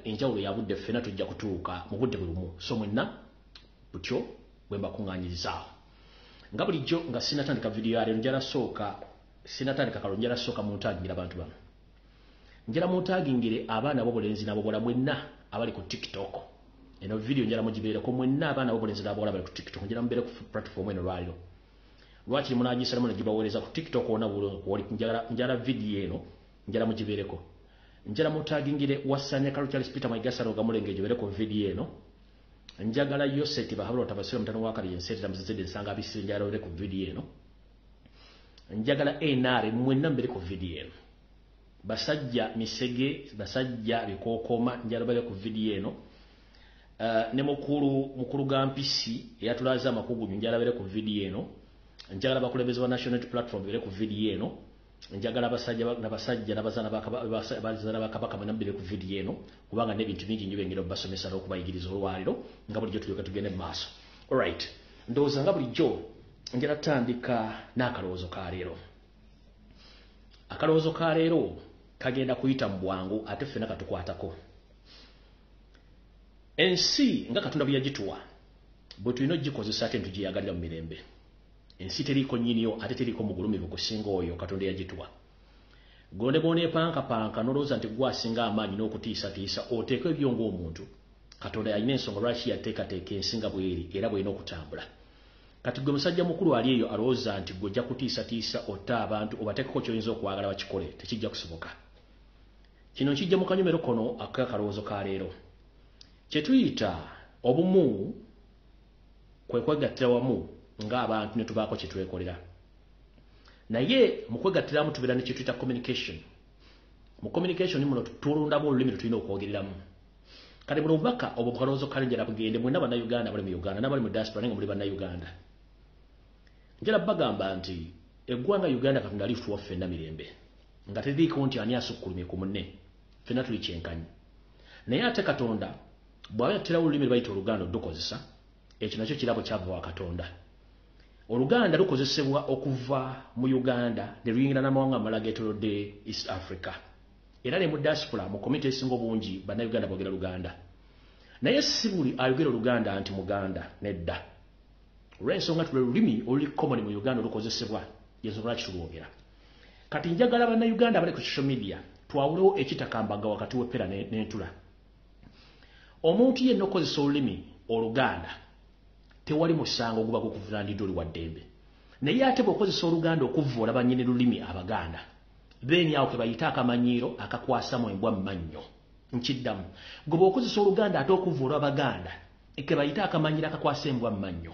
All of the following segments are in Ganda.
enjawulo ya budde ffena tujja kutuuka mu budde bulumu so mwenna butyo bwe mbakuŋŋaanyirizaawo nga bulijjo nga sinatandika vidiyo ya leero sinatandika kalo njala sooka muntagingira abantu bano njala muntagingire abaana b'obulenzi n'ab'obuwala mwenna abali ku TikTok eno vidiyo njala mugibeereko mwenna abaana b'obulenzi n'ab'obuwala bali ku TikTok njala mubeere ku platform eno lwaliro lwakiri munagisalamu ne gibaweereza ku TikTok wona woli njala vidiyo eno njala mugibeereko njala muntagingire wasanya kalo Charles Peter Maigasaro gamulenge gibeereko vidiyo eno njagala Yoseti bahabula tabasira mutano wakali yenseti tamzizede nsanga abisire njala wele ku vidiyo eno njagala enare mwenna mbere ku vidiyo eno basajja misege basajja bikokoma njala bale ku vidiyo eno ne mukuru gampisi yatulaza amakugu njala bale ku vidiyo eno njagala bakulembeze wa national platform bale ku vidiyo eno njagala abasajja n'abazana bakabaka mwenna mbere ku vidiyo eno kubanga n'ebintu bingi nnyo bengera basomesa n'okubayigiriza olwaliro nga bulijjo tulyoka tugende mu maaso alright ndowooza nga bulijjo njala tandika n'akalowoozo ka leero akalowoozo ka leero kagenda kuyita mu bwangu ate ffenna katukwatako ensi nga Katonda bwe yagituwa bwe tulina ogikozesa ate ntugiyagalira mu mirembe ensi teriiko nnyiniyo ate teriiko mugulumivu kusinga oyo Katonda yagituwa gonde bw'oneepankapanka n'olowooza nti gwasinga amaanyi n'okutiisatiisa oteeka ebyo ng'omuntu Katonda yalina ensonga lwaki yateekateeka ensi nga bw'eri era bw'erina okutambula kati gwe musajja mukulu ali eyo alowooza nti gw'ojja kutiisatiisa otta abantu obateekeko ky'oyinza okwagala bakikole tekijja kusoboka kino kijja mu kanyomero kono akakalowoozo ka leero kye tuyita obumu kwe kwegattira wamu ng'abantu ne tubaako kye twekolera naye mu kwegattiramu tubeera ne kye tuyita communication mu communication muno tulundamu olulimi tulina okwogereramu kati buno obubaka obwo bukalowoozo ka njala bugende mwenna bannayuganda bali mu Uganda n'abali mu diaspora nga muli bannayuganda njala bagamba nti eggwanga Uganda Katonda alifuwa ffenna mirembe nga teriko nti ani asukkulumye ku munne ffenna tuli kyenkanyi naye ate Katonda bw'aba yattirawo olulimi lwe bayita Oluganda olukozesa ekyo nakyo kirabo kyava wa Katonda Oluganda lukozesebwa okuva mu Uganda ne luyingira n'amawanga amalala geetoolodde East Africa era ne mu diaspora mu community esinga obungi bannayuganda boogera Luganda naye si buli ayogera Oluganda anti Muganda nedda olw'ensonga tuli lulimi oluli common mu Uganda olukozesebwa y'ensonga lwaki tulwogera kati njagala bannayuganda abali ku social media twawulewo ekitakambaga wakati w'eppera n'entula omuntu yenna okozesa olulimi Oluganda tewali musango guba gukuvunaanidde oli wa ddembe naye ate bw'okozesa Oluganda okuvvoola bannyini lulimi Abaganda then awo ke bayita akamanyiiro akakwasamu embwa mu mannyo nkiddamu gwe bw'okozesa Oluganda ate okuvvoola Abaganda ke bayita akamanyiiro akakwasa embwa mu mannyo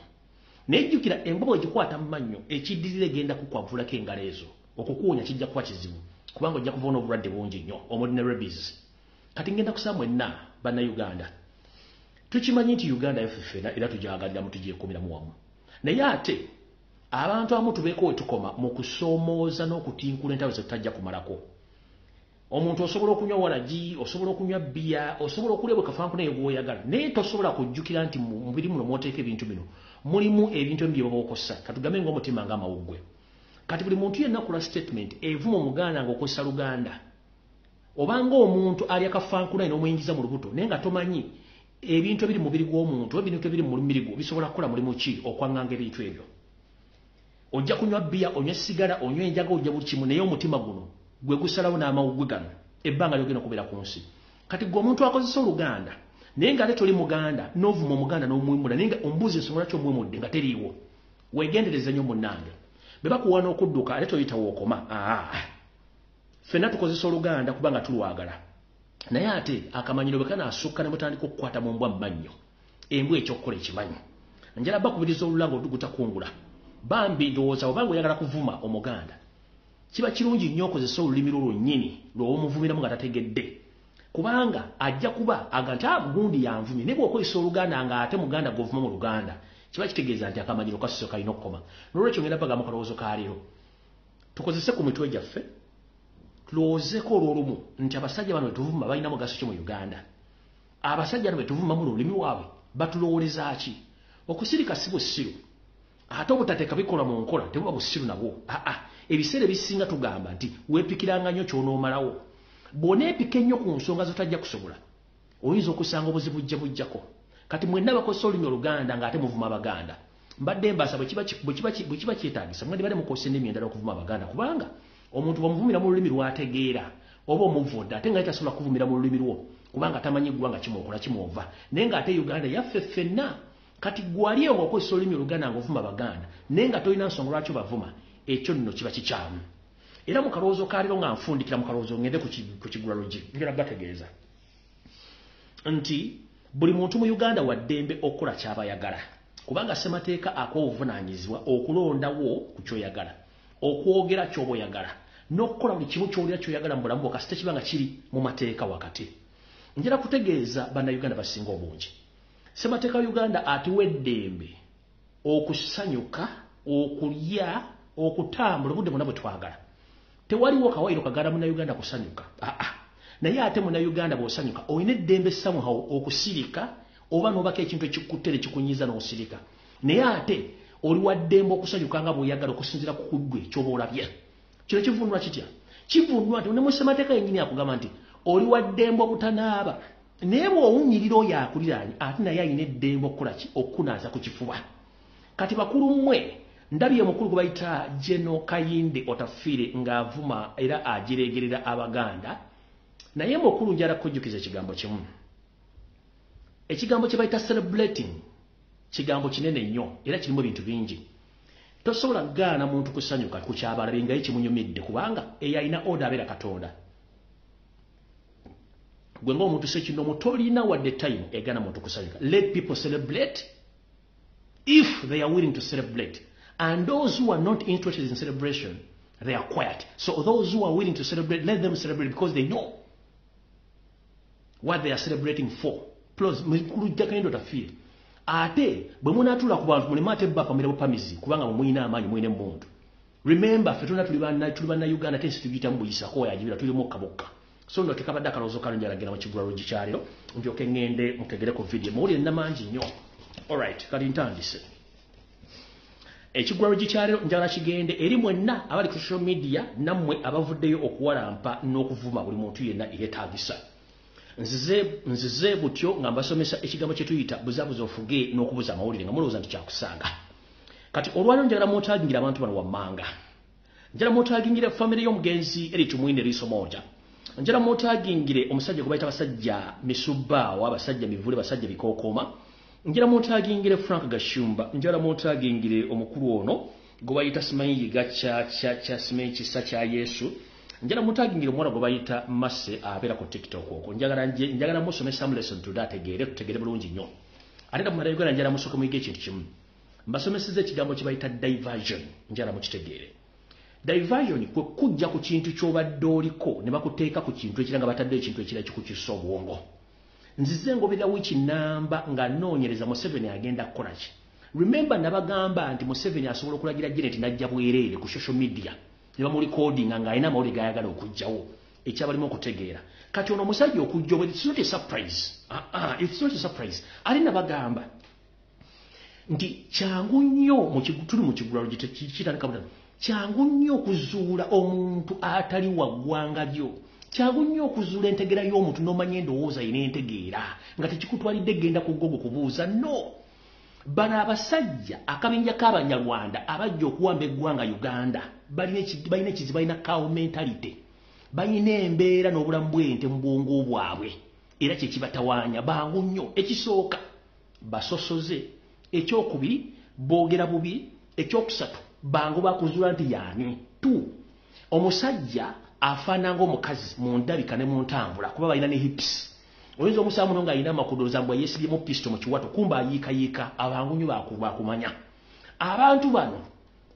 naye jjukira embwa bw'egikwata mu mannyo ekiddirira egenda kukwavulako engalo ezo okukuwonya kijja kuba kizibu kubanga ojja kuvaona obulwadde bungi nnyo omuli ne rabies kati ngenda kusaba mwenna bannayuganda tukimanyi nti Uganda yaffe era tugyagaliramu tugyekumiramu wamu naye ate abantu abamu tubeeko we tukoma mu kusoomooza n'okutinkula entawe ze tutajja kumalako omuntu osobola okunywa walagi osobola okunywa bbiya osobola okulya bwe kafanku naye gw'oyagala naye tosobola kujjukira nti mu mubiri muno mw'oteeka ebintu bino mulimu ebintu ebi bye baba okosa katugambe ng'omutima ng'amawuggwe kati buli muntu yenna akola statement evuma Omuganda ng'okozesa Luganda obanga omuntu ali akafanku naye n'omuyingiza mu lubuto naye nga tomanyi ebintu ebiri mu mubiri gw'omuntu ebintu ebiri mu lumiri gwo bisobola kukola mulimu ki okwanganga ebintu ebyo ojja kunywa bbiya onywa sigala onywa enjaga ojja buli kimu naye omutima guno gwe gusalawo n'amawuggwe gano ebbanga lyogenda okubeera ku nsi kati gwe omuntu akozesa Oluganda naye nga ate toli Muganda n'ovuma Omuganda n'omwimula naye nga ombuuza ensonga lwaki omwimudde nga teriiwo weegendereze nnyo munnange be bakuwa n'okudduka ate toyita wookoma ffenna tukozesa Oluganda kubanga tulwagala naye ate akamanyiro bwe kanaasukka ne mutandika okukwata mu mbwa mu mannyo embwa ekyokukola ekimanyi njala bakubiriza olulanga olugutakungula bambi ndowooza obanga oyagala kuvuma Omuganda kiba kirungi nnyo okozesa olulimi lwo lwonnyini lw'omuvumiramu nga tategedde kubanga ajja kuba aga nti gundi yanvumye naye bw'okozesa Oluganda ng'ate Muganda gw'ovuma mu Luganda kiba kitegeeza nti akamanyiro kasose kalina okukoma n'olwekyo ngenda baga mu kalowoozo ka leero tukozese ku mitwe gyaffe tulowoozeeko olw'olumu nti abasajja bano betuvuma balina mugaso ki mu Uganda abasajja bano betuvuma mu lulimi waabwe batulowooleza ki okusirika si busiru ate obutateeka bikola mu nkola tebuba busiru nabwo ebiseera ebisinga tugamba nti weepikiranga nnyo ky'onoomalawo bw'oneepika ennyo ku nsonga zotajja kusobola oyinza okusanga obuzibu bujjako kati mwenna bakozesa olulimi Oluganda ng'ate muvuma Abaganda mbadde mbasa bwe kiba kyetaagisa mwandi bade mukozesa ennimi endala okuvuma Abaganda kubanga omuntu bw'omuvumira mu lulimi lw'ategeera oba omuvudde ate nga tasobola kuvumira mu lulimi lwo kubanga tamanyi ggwanga kimwokola kimwova naye ng'ate Uganda yaffe ffenna kati gwaliyo ng'okozesa olulimi Oluganda ng'ovuma Abaganda naye nga tolina nsonga lwaki obavuma ekyo nno kiba kikyamu era mu kalowoozo kaaliro nga nfundikira mu kalowoozo ngende ku Kigulalogi ngera bategeeza nti buli muntu mu Uganda wa ddembe okukola ky'abayagala kubanga ssemateeka akuwa obuvunaanyizibwa okulondawo ku ky'oyagala okwogera ky'oba oyagala n'okukola buli kimu ky'olira ky'oyagala mu bulamu bwo kasita kiba nga kiri mu mateeka wakati njala kutegeeza bannayuganda basinga obungi ssemateeka wa Uganda atuwa eddembe okusanyuka okulya okutambula obudde bwonna bwe twagala tewaliwo kawairo kagala munnayuganda kusanyuka naye ate munnayuganda bw'osanyuka olina eddembe somehow okusirika oba n'obako ekintu ekikutte ne kikunyiza n'osirika naye ate oli wa ddembe okusanyuka nga bw'oyagala okusinziira ku kuggwe ky'oba olabye kino kivunulwa kitya kivunulwa nti ne mu ssemateeka yennyini akugamba nti oli wa ddembe obutanaaba naye bw'owunyirira oyo akuliraanye ate naye alina eddembe okukola ki okkunaaza ku kifuba kati bakulu mmwe ndabye mukulu gwe bayita Jeno Kayinde Otafiire ng'avuma era agireegerera Abaganda naye mukulu njala kujjukiza ekigambo kimu ekigambo kye bayita celebrating kigambo kinene nnyo era kirimu ebintu bingi tosobola gaana muntu kusanyuka ku kyabalabe nga ye kimunyumidde kubanga eyo alina oda abeera Katonda gwe ng'omuntu sekinomu tolina wadde time egaana muntu kusanyuka let people celebrate if they are willing to celebrate and those who are not interested in celebration they are quiet so those who are willing to celebrate let them celebrate because they know what they are celebrating for plus mukulu Kayinde Otafiire ate bwe munaatula ku bantu mulema ate bapamira bupamizi kubanga mumuyina amaanyi mwine muntu remember ffe tuna tuli banna Uganda tensi tugiyita mu buyisako yajibira tuli mukka bokka so nno tekabadde akalowoozo kalo njalagenda mu Kigulalogi kyaliro ndyoke ŋŋende mutegereko video muwulire namangi nnyo alright kati ntandise Ekigulalogi kyaliro njala kigende eri mwenna abali ku social media nammwe abavuddeyo okuwalampa n'okuvuma buli muntu yenna eyeetaagisa nzize butyo nga mbasomesa ekigambo kye tuyita buzaabuza ofuge n'okubuza amawulire nga mulowooza nti kyakusanga kati olwaliro njagala mwotaagingira abantu bano wammanga njala mwotaagingira famire y'omugenzi eri tumwine liiso moja njala mwotagingire omusajja gwe bayita basajja misubbaawo abasajja mivule basajja bikookoma njala mwotagingire Frank Gashumba njala mwotagingire omukulu ono gwe bayita simanyiyiga kya simanyi kisa kya Yesu njala mwotagingire omuwala gwe bayita Mase abeera ku TikTok okwo njagala musomesa lesson to that kutegere bulungi nnyo ate nga mumala Uganda njala musooke muyige ekintu kimu mbasomeseza ekigambo kye bayita diversion njala mukitegeere diversion kwe kujja ku kintu ky'obadde oliko ne bakuteeka ku kintu ekira nga batadde ekintu ekira kikukyusa obwongo nzize ngobera wiki namba nga noonyereza Museveni agenda kukola ki remember nabagamba nti Museveni asobola okulagira Janet najja bwereere ku social media ne bamurecording nga alina amawulire gayagala okujjawo ekyabalimu okutegeera kati ono omusajja okujja it's not a surprise it's not a surprise ali nabagamba nti kyangu nnyo tuli mu Kigulalogi kitandika butano kyangu nnyo okuzuula omuntu atali wa ggwanga lyo kyangu nnyo okuzuula entegeera y'omuntu n'omanya endowooza yina entegeera nga tekikutwalidde genda ku gogo kubuuza no bano abasajja akabinja k'Abanyarwanda abajja okuwamba eggwanga Uganda balina ekizibu balina cow mentality balina embeera n'obulamu bw'ente mu bwongo bwabwe era kye kibatawaanya bangu nnyo ekisooka basosoze ekyokubiri boogera bubi ekyokusatu bangu bakuzuula nti yaani tu omusajja afaana ng'omukazi mu ndabika ne mu ntambula kuba balina ne hips oyinza omusaamu no ng'alina amakudooza mbwe yeesibye mu pisto mu kiwato kumba ayiikayiika abangu nnyo bakumanya abantu bano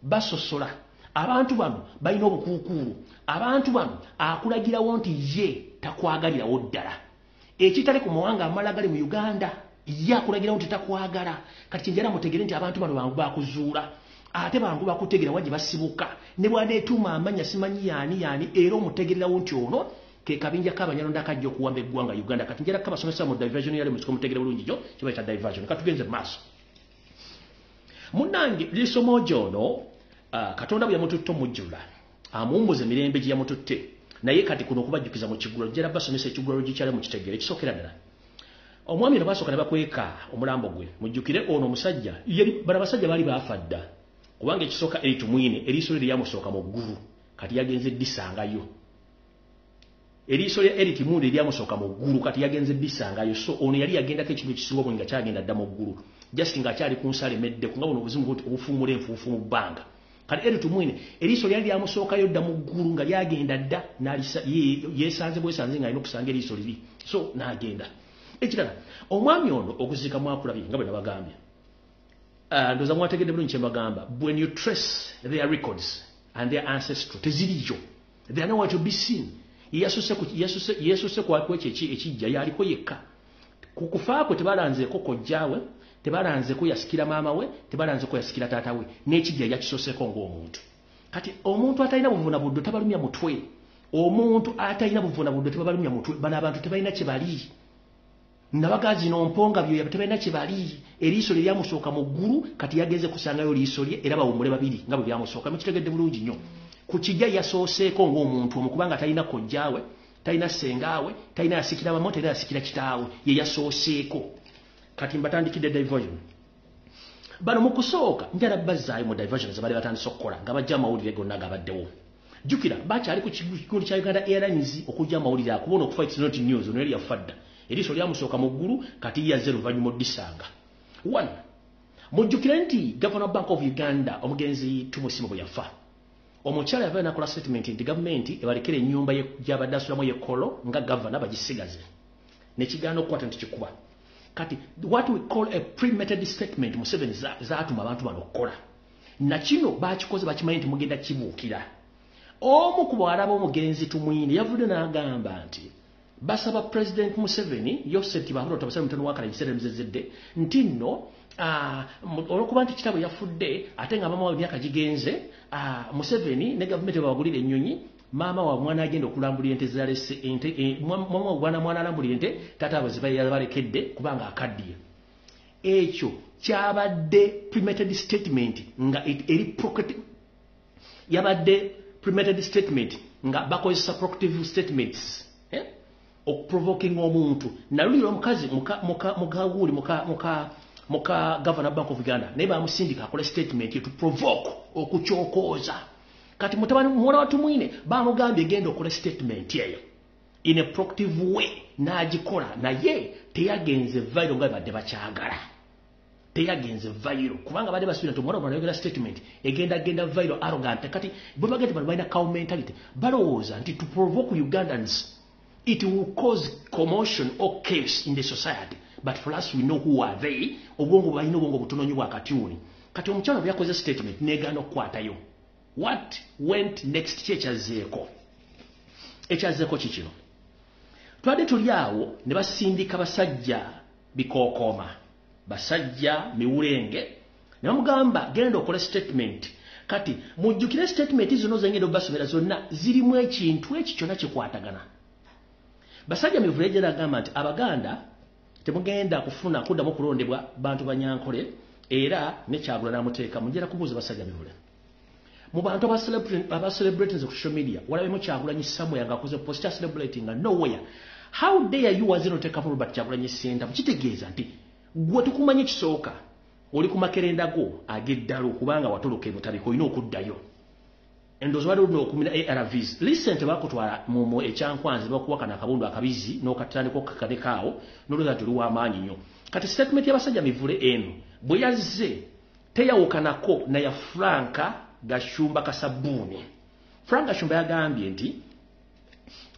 basosola abantu bano balina obukuukuulu abantu bano akulagirawo nti ye takwagalirawo ddala ekitali ku mawanga amala gali mu Uganda ye akulagirawo nti takwagala kati kyenjala mutegere nti abantu bano bangu bakuzuula ate bangu bakutegera wajje basibuka ne bwaneetuma amanya simanyi yaani era omutegererawo nti ono ke kabinja k'Abanyarwanda kajja okuwamba eggwanga Uganda kati njala kabasomesa mu diversion yali musiko mutegere bulungi kyo kibayita diversion katugenze maaso munnange lisomo jono Katonda bwe yamututte omujjula amuwumbuza emirembe gye yamututte naye kati kuno okubajjukiza mu Kigulalogi njala basomesa Ekigulalogi kyali mu kitegeere kisookera ddala omwami ne basooka ne bakweka omulambo gwe mujjukire ono omusajja yali bana basajja bali baafadda kubanga ekisooka eritu mwine eriiso lye lyamusooka mu ggulu kati yagenze disangayo eriiso lye eriti munde lyamusooka mu ggulu kati yagenze disangayo so ono yali yagendako ekintu ekisinga obulungi nga kyagenda dda mu ggulu just nga akyali ku nsala emedde nga buno obuzimu bwoti obufuumula enfuufu mu bbanga kati eritu mwine eriiso lyali lyamusookayo dda mu ggulu nga lyagenda dda yeesanze bwesanze nga alina okusanga eriiso liri so n'agenda ekirala omwami ono okuziika mwakulabye nga bwe nabagambye ndoza mwategedde bulungi kyembagamba when you trace their records and their ancestry teziriyo they are nowhere to be seen yesuse kwakwe ekijja yaliko yekka ku kufa kwe tebalanzeeko kojjaawe tebalanzeeko yasikira maama we tebalanzeeko yasikira taata we n'ekijja yakisoseeko ng'omuntu kati omuntu atalina buvunabuddo tabalumya mutwe omuntu atalina buvunabuddo tebabalumya mutwe bano abantu tebalina kye bali nabagazi nomponga byo yabatebalina kye bali eriiso lye lyamusooka mu ggulu kati yageze kusangayo liiso lye era bawumule babiri nga bwe byamusooka mukitegedde bulungi nnyo ku kijja yasooseeko ng'omuntu omukubanga talina kojjaawe talina sengaawe talina yasikira mama talina yasikira kitaawe ye yasooseeko kati mbatandikidde diversion bano mu kusooka njala bazzaayo mu diversion ze bali batandise okukola nga bajja amawulire gonna gabaddewo jjukira bakyali ku kigundu kya Uganda Airlines okujja amawulire akubona okufa it's not news ono yali yafadda eriiso lyamusooka mu ggulu kati yazze luvannyuma oddisanga 1 mujjukire nti Governor Bank of Uganda omugenzi Tumusiime bwe yafa omukyala yava nakola statement nti gavumenti ebalekera ennyumba gy'abadde asulamu yekkolo nga gavana bagisigaze nekigaana okukwata nti kikuba kati what we call a premeditated statement Museveni zaatuma abantu bano okukola nakino bakikoze bakimanyi nti mugenda kibuukira omu ku bawala b'omugenzi Tumwine yavudde n'agamba nti basaba President Museveni Yosef Bahuro tabasaba mutano wakala ebiseera ebizezedde nti nno olwokuba nti kitaabwe yafudde ate nga maama wa myaka gigenze Museveni ne gavumenti babagulira ennyonyi maama wa mwana agenda okulambulira ente zalese maama wa mwana alambulira ente taata abaziba yabalekedde kubanga akaddiye ekyo kyabadde premeditated statement nga eri yabadde premeditated statement nga bakozesa provocative statements okuprovoking omuntu nalulira omukazi mukawuli muka Governor Bank of Uganda naye bamusindika akole statement to provoke okukyokooza kati mutabani muwala wa Tumwine bamugambye genda okole statement eyo in a provocative way n'agikola naye teyagenze viral nga badde bakyagala teyagenze viral kubanga badde basuubira nti omwana bw'anayogera statement egenda viral arrogant kati bwe bagenda bano balina cow mentality balowooza nti to provoke Ugandans it will cause commotion or chaos in the society. But for us, we know who are they. Obongo balina obongo butononyi bwa katiuni. Kati omukyala byakoze statement negaana okukwatayo. What went next kyekyazeeko? Ekyazeeko kikino. Twadde tuli awo ne basindika basajja bikookoma. Basajja miwulenge. Ne bamugamba genda okole statement. Kati mujjukire statement zino zengenda obasomera zonna zirimu ekintu eki kyonna kikwatagana. Basajja mivuleje n'agamba nti Abaganda temugenda kufuna kuddamu kulondebwa bantu banyankole era ne Kyagula n'amuteeka mugera kubuuza basajja mivule. Mu bantu abacelebrating ku social media walabemu Kyagulanyi Samuel ng'akoze post celebrating nga nowhere. How dare you wazino teeka Robert Kyagulanyi Ssenta kitegeeza nti gwe tukumanye kisooka oli ku makerenda go ag'eddalo kubanga watoloka emutabiko olina okuddayo. Endozo wali olina okumira ARVs. Recent bakutwala mu ekyankwanzi bakuwakana akabundu akabizi n'okatandika okukakanekaawo n'olowooza nti oli w'amaanyi nnyo. Kati statement y'abasajja mivule eno bwe yazze teyawukanako na ya Franka Gashumba Kasabbuuni. Frank Gashumba yagambye nti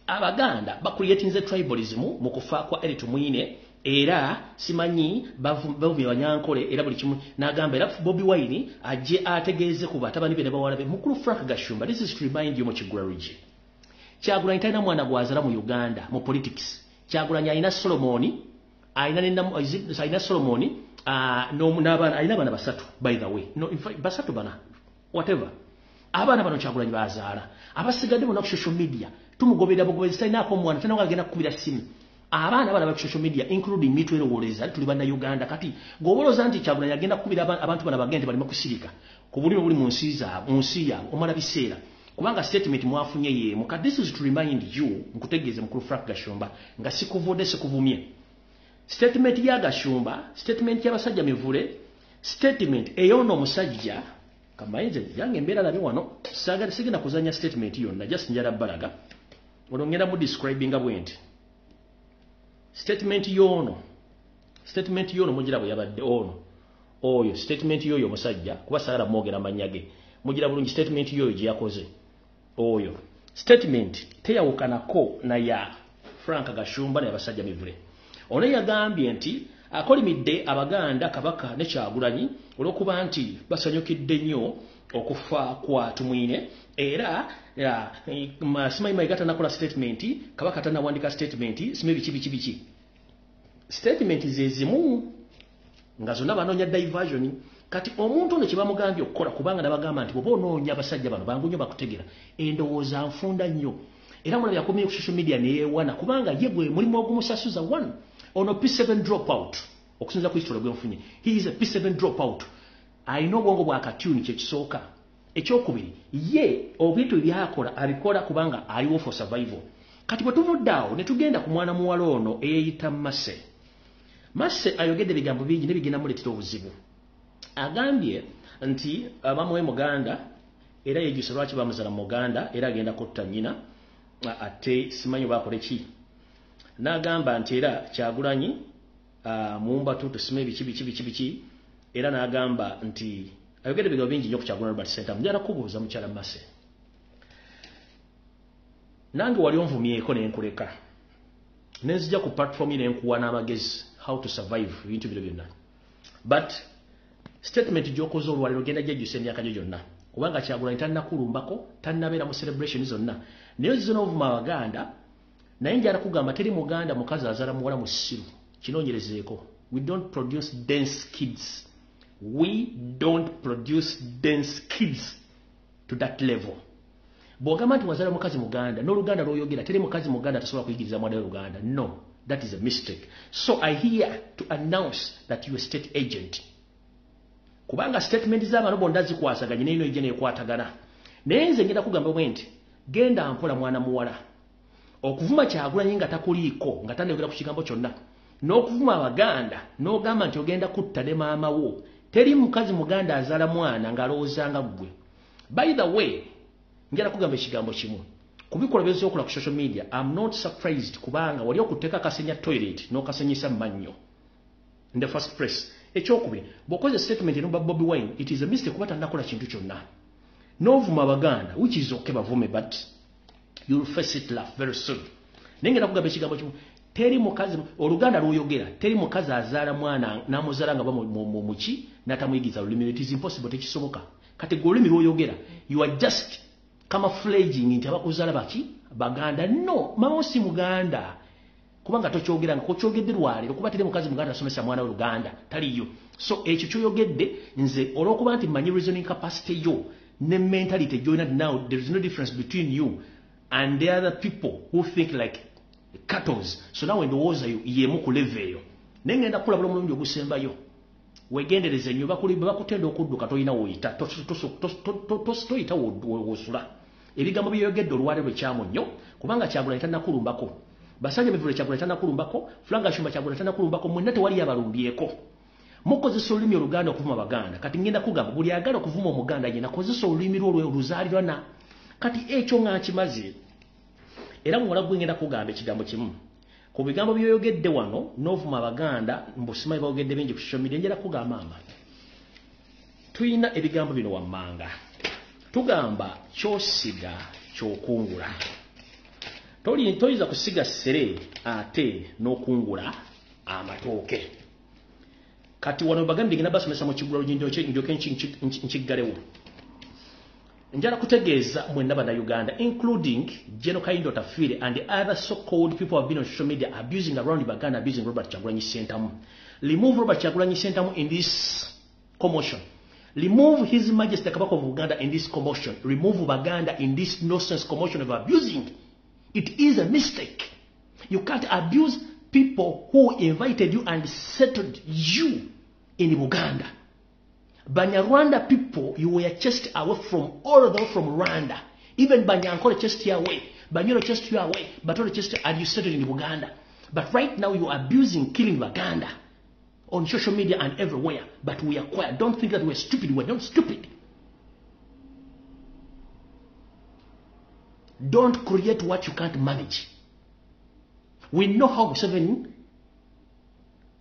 Abaganda bakuyetinze tribalism mu kufa kwa Eritu Mwine era simanyi bavumye banyankole era buli kimu n'agamba era Bobi Wine ajje ategeeze ku batabani be ne bawala be mukulu Frank Gashumba. This is to remind you mu Kigula region. Kyagulanyi talina mwana gwazala mu Uganda mu politics. Kyagulanyi alina Solomoni alina Solomoni n'abaana alina abaana basatu by the way. No, in fact basatu bana whatever. Abaana bano Kyagulanyi bazaala abasigadde bonna ku social media tumugoberera bugobezi talinaako omwana talina agenda kukubira simu. Abaana bana ba social media including mitwe erowoleza tuli bana Uganda kati ng'obolooza nti Kyagulanyi agenda kukubira abantu bana bagende balime kusirika ku bulimi buli mu nsi yaabwe omala biseera kubanga statement mwafunye yeemu. Kati this is to remind you nkutegeeze mukulu Frank Gashumba nga sikuvudde sikuvumye statement ya Gashumba, statement ya basajja mivule, statement eyono musajja kamayinze yange mbera labi wano saga sigina kuzanya statement yonna just njala balaga olongera mu describing abwenti statement yono mugira bwe yabadde ono oyo statement yoyo musajja kuba sagala mwogera manyage mugira bulungi statement yoyo gye yakoze oyo statement teyawukanako na ya Frank Gashumba na basajja mivule ono yagambye nti akolimidde Abaganda Kabaka ne Kyagulanyi olwokuba nti basanyukidde nnyo okufa kwa Tumwine era Simanyi Mayiga nakola statement Kabaka tanawandika statement simebi kibi statement zezimu nga zonna banoonya diversion kati omuntu ono kyebamugambye okukola kubanga nabagamba nti bwoba onoonya abasajja bano bangu nnyo bakutegera endowooza nfunda nnyo era mulabya akomye ku social media neyeewana kubanga ye gwe mulimu ogumusasuza one ono P7 dropout okusinza ku history gwenfunye he is a P7 dropout alina obwongo bwa katuni kyekisooka ekyokubiri ye obintu byakola abikola kubanga aliwo for survival kati bwe tuvuddeawo ne tugenda ku mwana muwala ono eyeeyita Masse ayogedde bigambo bingi ne bigenda muleetera obuzibu agambye nti abamuwe Muganda era yejjusa lwaki bamuzala mu Muganda era agenda kutta nnyina ate simanyi baakole ki n'agamba nti era Kyagulanyi muumba tutu sime biki era n'agamba nti ayogedde bigambo bingi nnyo ku Kyagulanyi Robert Center njala kubuuza mukyala Masse nange wali onvumyeko nenkuleka nenzija ku platform nenkuwa n'amagezi how to survive ibintu biro byonna but statement gyokoze olwaliro genda gyejjusa emyaka gyo gyonna kubanga Kyagulanyi tannakulumbako tannabeera mu celebration zonna naye zizona ovuma Abaganda naye njala kugamba teri Muganda mukazi azala muwala mu ssiru kinoonyerezeeko we don't produce dense kids to that level bw'ogamba nti wazala mukazi Muganda n'Oluganda lw'oyogera teri mukazi Muganda tasobola kuyigiriza mwana Luganda no that is a mistake so I hear to announce that you are state agent kubanga statement z'abantu bonna zikwasaganye n'eno ejja neekwatagana naye nze ngenda kugamba bwenti genda mpola mwana muwala okuvuma Kyagulanyi nga takuliiko nga tanayogera ku kigambo kyonna n'okuvuma Abaganda n'ogamba nti ogenda kutta ne maama wo teri mukazi Muganda azala mwana ng'alowoozanga ggwe by the way njala kugamba ekigambo kimu kubikola by'okola ku social media I'm not surprised kubanga wali okuteeka kasenya toilet n'okasenyisa mannyo in the first place ekyokubiri bw'okoze statement eno Bobby Wine it is a mistake kuba tannakola kintu kyonna n'ovuma Abaganda which is okay bavume but you'll face it laugh very soon nengera kugamba ekigambo kimu teri mukazi Oluganda lw'oyogera teri mukazi azaala mwana n'amuzala nga muki n'atamuyigiza lulimi it is impossible tekisoboka kati gwe olulimi lw'oyogera you are just camouflaging nti abakuzaala baki Baganda no mama si Muganda kubanga tokyogera nga kokyogedde lwaliro kuba teri mukazi Muganda asomesa mwana w'Oluganda taliyo so ekyo kyoyogedde nze olw'okuba nti manyi reasoning capacity yo ne mentality joined now there is no difference between you and the other people who think like cattles so now endowooza yemu ku level eyo naye ngenda kulabula omulungi ogusembayo wegendereze nnyo bakutenda okudduka toyina woyita toyita wosula ebigambo byeyogedde olwaliro ekyamu nnyo kubanga Kyagulanyi tannakulumbako basajja mivule Kyagulanyi tannakulumbako Frank Gashumba Kyagulanyi tannakulumbako mwenna tewali abalumbyeko mukozesa olulimi Oluganda okuvuma Abaganda kati ngenda kugamba buli agala okuvuma Omuganda yena kozesa olulimi lwo oluzaalirwana kati ekyo nga nkimaze era muwala gwe ngenda kugamba ekigambo kimu ku bigambo byoyogedde wano n'ovuma Abaganda mbusimayi baogedde bingi ku social media njala kugamba mama tuyina ebigambo bino wammanga tugamba kyosiga kyokungula toyinza kusiga ssere ate n'okungula amatooke kati wano bagambye ngenda basomesa mu kigulalo njoke nkiggalewo njala kutegeeza mwenna Bannayuganda including General Kaindo Tafire and the other so-called people who have been on social media abusing around Baganda abusing Robert Kyagulanyi Ssentamu. Remove Robert Kyagulanyi Ssentamu in this commotion. Remove His Majesty Kabaka of Uganda in this commotion. Remove Baganda in this nonsense commotion of abusing. It is a mistake. You can't abuse people who invited you and settled you in Uganda. Banyarwanda people, you were chased away from all of them from Rwanda. Even Banyankole chased you away. Banyoro chased you away. Batoro chased you and you settled in Uganda. But right now you are abusing, killing Baganda on social media and everywhere. But we are quiet. Don't think that we're stupid. We're not stupid. Don't create what you can't manage. We know how Museveni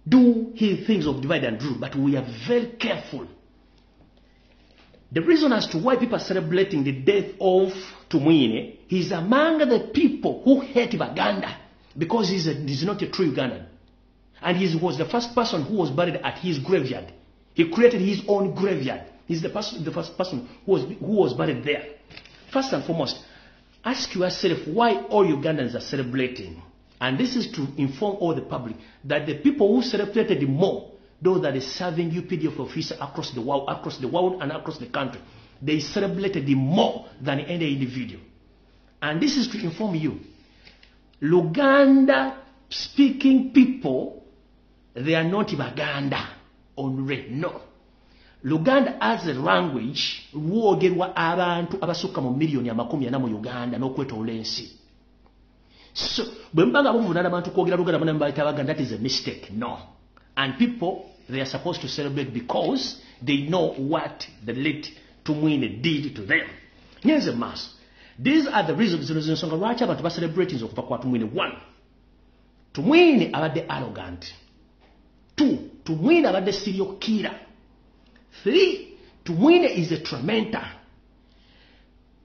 do his things of divide and rule, but we are very careful. The reason as to why people are celebrating the death of Tumwine, he's among the people who hate Baganda because he's not a true Ugandan. And he was the first person who was buried at his graveyard. He created his own graveyard. He's the first person who was buried there. First and foremost, ask yourself why all Ugandans are celebrating. And this is to inform all the public that the people who celebrated more, those that are serving UPDF officers across the world and across the country, they celebrated more than any individual. And this is to inform you. Luganda speaking people, they are not Baganda only. No. Luganda as a language, ruogerwa abantu abasuka mu million ya 40 mu Uganda n'okwetoola ensi. So, that is a mistake. No. And people, they are supposed to celebrate because they know what the late Tumwine did to them. Here's a mass. These are the reasons why abantu celebrating okufa kwa Tumwine. 1. Tumwine abadde arrogant. 2. Tumwine abadde serial killer. 3. Tumwine is a tormentor.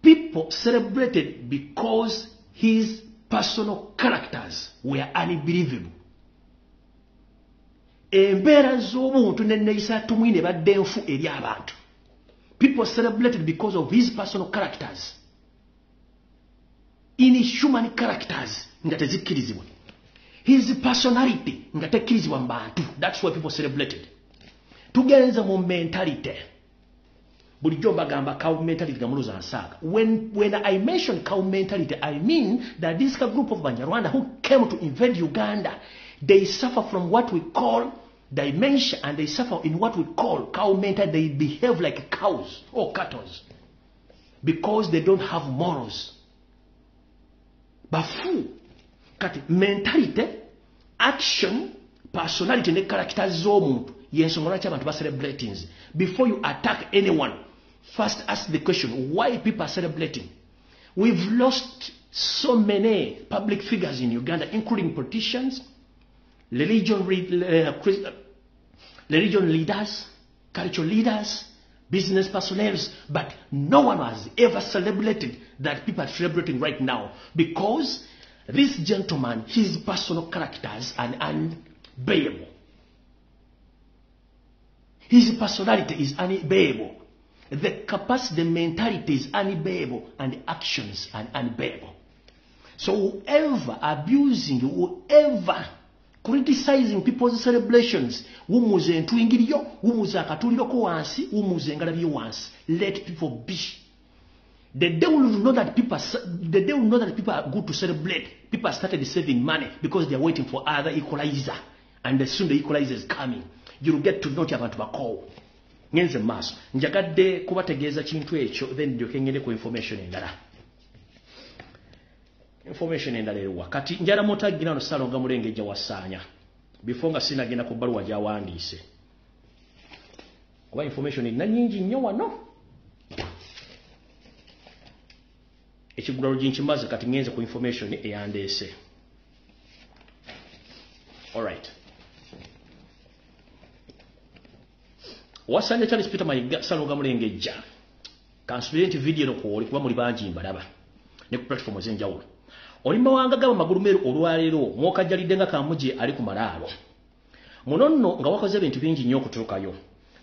People celebrated because his personal characters were unbelievable. Embeera z'obuntu n'enneeyisa Tumwine badde nfu eri abantu. People celebrated because of his personal characters. Inhuman characters nga tezikkirizibwa. His personality nga tekkirizibwa mu bantu. That's why people celebrated. Tugenze mu mentality. Bulijjo bagamba cow mentality gamuluza ansaaga. When I mention cow mentality, I mean that this group of Banyarwanda who came to invade Uganda, they suffer from what we call dementia, and they suffer in what we call cow mentality. They behave like cows or cattle because they don't have morals. Bafu kati mentality, action, personality ne characters z'omuntu yensonga lwaki abantu celebrating. Before you attack anyone, first ask the question, why people are celebrating? We've lost so many public figures in Uganda, including politicians, religion leaders, cultural leaders, business personnel, but no one has ever celebrated that people are celebrating right now because this gentleman, his personal characters are unbearable. His personality is unbearable. The capacity, the mentality is unbearable, and the actions are unbearable. So whoever abusing, whoever criticizing people's celebrations, wumuze ntwingiriyo, wumuze akatuliroko wansi, wumuze ngalabyo wansi, let people be. The day will know that people are good to celebrate. People started saving money because they are waiting for other equalizer, and soon the equalizer is coming. You'll get to know abantu bakowo. Ngenze maso. Njagadde kubategeeza kintu ekyo, then njoke ngende ku information endala. Information endala ewa. Kati njala mutagina no Salonga Mulengeja wasaanya. Before nga sinagenda ku baluwa gyawandiise. Kuba information ina nyingi nnyo wano. Ekigulalo ginkimaze kati ngenze ku information eyandeese. All right. Wasanja Charles Peter Mayiga Salonga Mulengeja. Kansubirenti video no ko oli kuba muli banji mbalaba. Ne ku platform zenjawulo. Olimba wanga gaba magulumero olwalero mwokajjalidde nga kamuje ali ku malaalo. Munono nga wakoze ebintu bingi nnyo okutuukayo.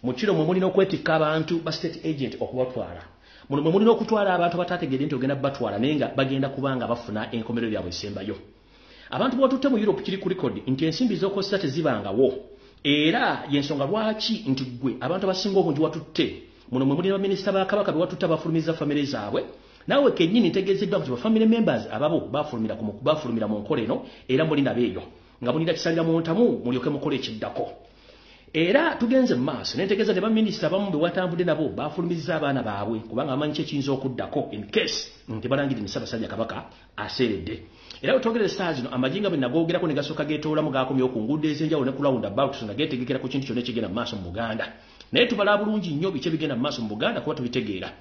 Mu kiro mwe mulina okwetikka abantu ba state agent okubatwala. Muno mwe mulina okutwala abantu batategedde nti ogenda batwala naye nga bagenda kubanga bafuna enkomerero yaabwe esembayo. Abantu bwatutte mu Europe kiri ku record nti ensimbi z'okozesa tezibangawo. Era yensonga lwaki nti gwe abantu abasinga obungi watutte. Muno mwe mulina minisita ba Kabaka be watutte abafulumiza family zaabwe. Nawe kennyini ntegeezeddwa nti family members ababo bafulumira mu nkola eno era mulina beeyo. Nga mulina kisalira mu ntamu mulyoke mukole ekiddako. Era tugenze maaso nentegeeza ne baminisita abamu be watambudde nabo bafulumiza abaana baabwe kubanga amanyi kyekiyinza okuddako in case tebalangirira ne Ssaabasajja Kabaka aseeredde. Era otwogere essaawa zino amajinga bwe nagoogerako ne gasooka geetoolamu gaakomyewo ku nguudo ez'enjawulo ne ku roundabout nga geetegekera ku kintu kyonna ekigenda mu maaso mu Buganda. Naye tubala bulungi nnyo biki ebigenda mu maaso mu Buganda kuba tubitegeera.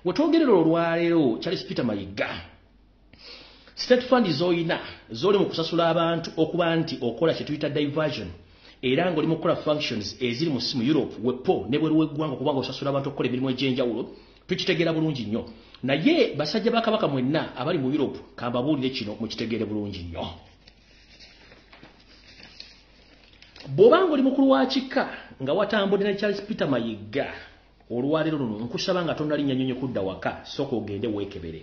We twogerera olwaleero Charles Peter Mayiga state fund z'olina z'oli mu kusasula abantu okuba nti okola kye tuyita diversion era ng'oli mu kukola functions eziri mu Europe wepo ne bweru w'eggwanga kubanga osasula abantu okukola emirimu egy'enjawulo tukitegeera bulungi nnyo. Naye basajja ba Kabaka mwenna abali mu Europe kambabuulire kino mukitegeere bulungi nnyo. Bw'obanga oli mukulu wa kika nga watambudde ne Charles Peter Mayiga olwaleero luno nkusaba nga tonnalinnya nnyonyi kudda waka sooka ogende weekebere.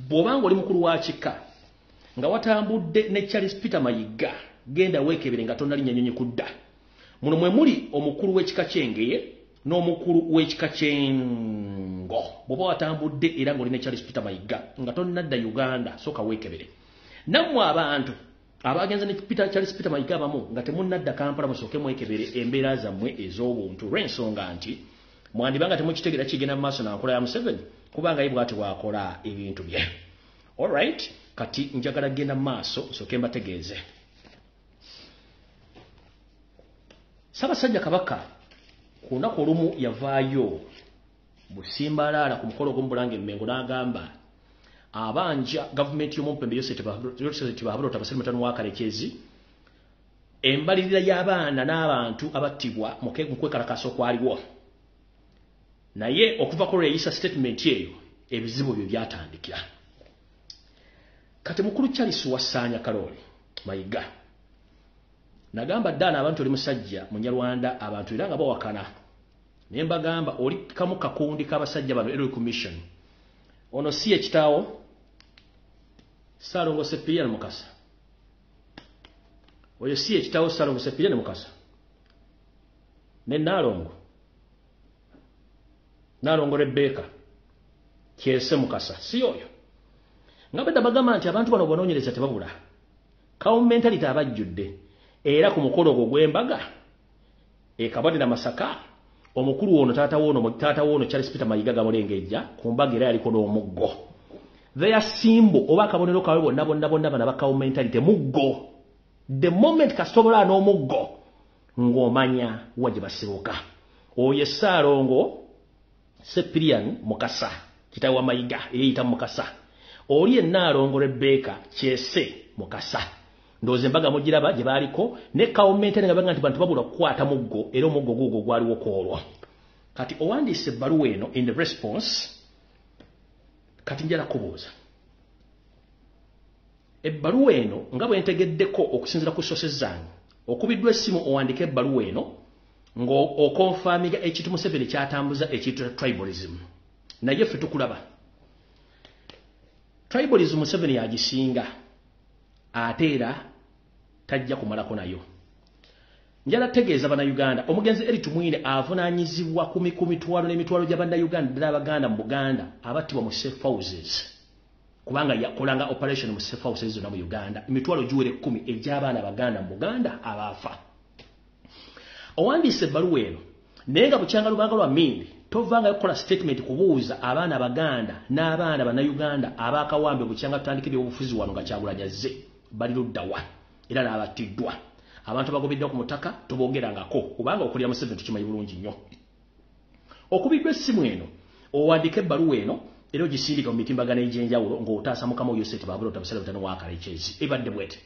Bw'obanga oli mukulu wa kika nga watambudde ne Charles Peter Mayiga genda weekebere nga tonnalinnya nnyonyi kudda. Muno mwe muli omukulu w'ekika ky'Engeye n'omukulu w'ekika ky'Engo. Bw'oba watambudde era ng'oli ne Charles Peter Mayiga nga tonnadda Uganda sooka weekebere. Nammwe abantu abagenza ne Charles Peter Mayiga abamu nga temunnadda Kampala musooke mwekebere embeera zammwe ez'obuntu olw'ensonga nti mwandibanga temukitegeera kigenda mu maaso na nkola ya Museveni kubanga ye bw'ati bw'akola ebintu bye. Alright, kati njagala genda mu maaso nsooke mbategeeze. Ssaabasajja Kabaka ku lunaku olumu yavaayo busimbalaala ku mukolo gw'omubulange Mmengo n'agamba abanja gavumenti y'omumpembe Yoseti Bahabulota Basajja Mutano wa Kalekezi embalirira y'abaana n'abantu abattibwa mu kwekalakaasa okwaliwo. Naye okuva ku lweyisa statement eyo ebizibu byo byatandikira. Kati mukulu Charles Wassanya Kaloli Mayiga nagamba ddala abantu oli musajja Munyarwanda abantu era nga bawakana. Naye mbagamba oli kamu kakundi k'abasajja bano Eroy Commission. Ono si ekitaawo Ssaalongo Seppian Mukasa. Oyo si ekitaawo Ssaalongo Seppian Mukasa. Ne Nalongo Rebecca Kyese Mukasa si oyo. Nga bedda bagamba nti abantu bano banoonyereza tebabula. Kawo mentality abajjudde era ku mukolo ogwo gw'embaga Kabonero na Masaka omukulu ono taata wono Charles Peter Mayiga gamulengejja ku mbaga era yaliko n'omuggo. Their symbol oba akabonero kawe bonna bana bakawo mentality muggo. The moment kasobola n'omuggo ng'omanya wajje basibuka. Oyo Ssaalongo Seppian Mukasa kitaawe wa Mayiga eyita Mukasa. Oli Nalongo Rebecca Kyese Mukasa. Ndoze mbaga mugiraba gye baliko ne kawumentene nga banga nti bantu babula kukwata muggo era omuggo gugo gwaliwo kwolwa. Kati owandiise ebbaluwa eno in the response kati njala kubuuza. Ebbaluwa eno nga bwe ntegeddeko okusinziira ku sources zange okubiddwa essimu owandika ebbaluwa eno ng'okonfamiga ekintu Museveni kyatambuza ekintu tribalism. Naye ffe tukulaba tribalism Museveni yagisinga ate era tajja kumalako nayo. Njala tegeeza bannayuganda omugenzi Eri Tumwine avunaanyizibwa ku mitwalo n'emitwalo gya bannayuganda ddala Abaganda mu Buganda abattibwa mu safe houses kubanga yakolanga operation mu safe houses zonna mu Uganda emitwalo giwere 10 egy'abaana Abaganda mu Buganda abaafa. Owandiise ebbaluwa eno naye nga bukyanga lubanga lwa mmindi tovanga okukola statement kubuuza abaana Abaganda n'abaana bannayuganda abaakawambe bukyanga tutandikira obufuzi wano nga Kyagulanyi azze bali luddawa era n'abattiddwa. Abantu bagobeddwa ku mutaka toboogerangako kubanga okulya Museveni tukimanyi bulungi nnyo. Okubiddwa essimu eno owandika ebbaluwa eno era ogisindika mu mitimbagano egy'enjawulo ng'otaasa Mukama Yoseti Bahabulota Basajja Mutano wa Kalekezi. Ebadde bwete.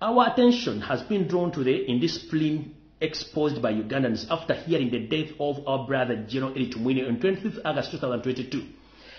Our attention has been drawn to the indiscipline exposed by Ugandans after hearing the death of our brother General Eri Tumwine on 25th August 2022.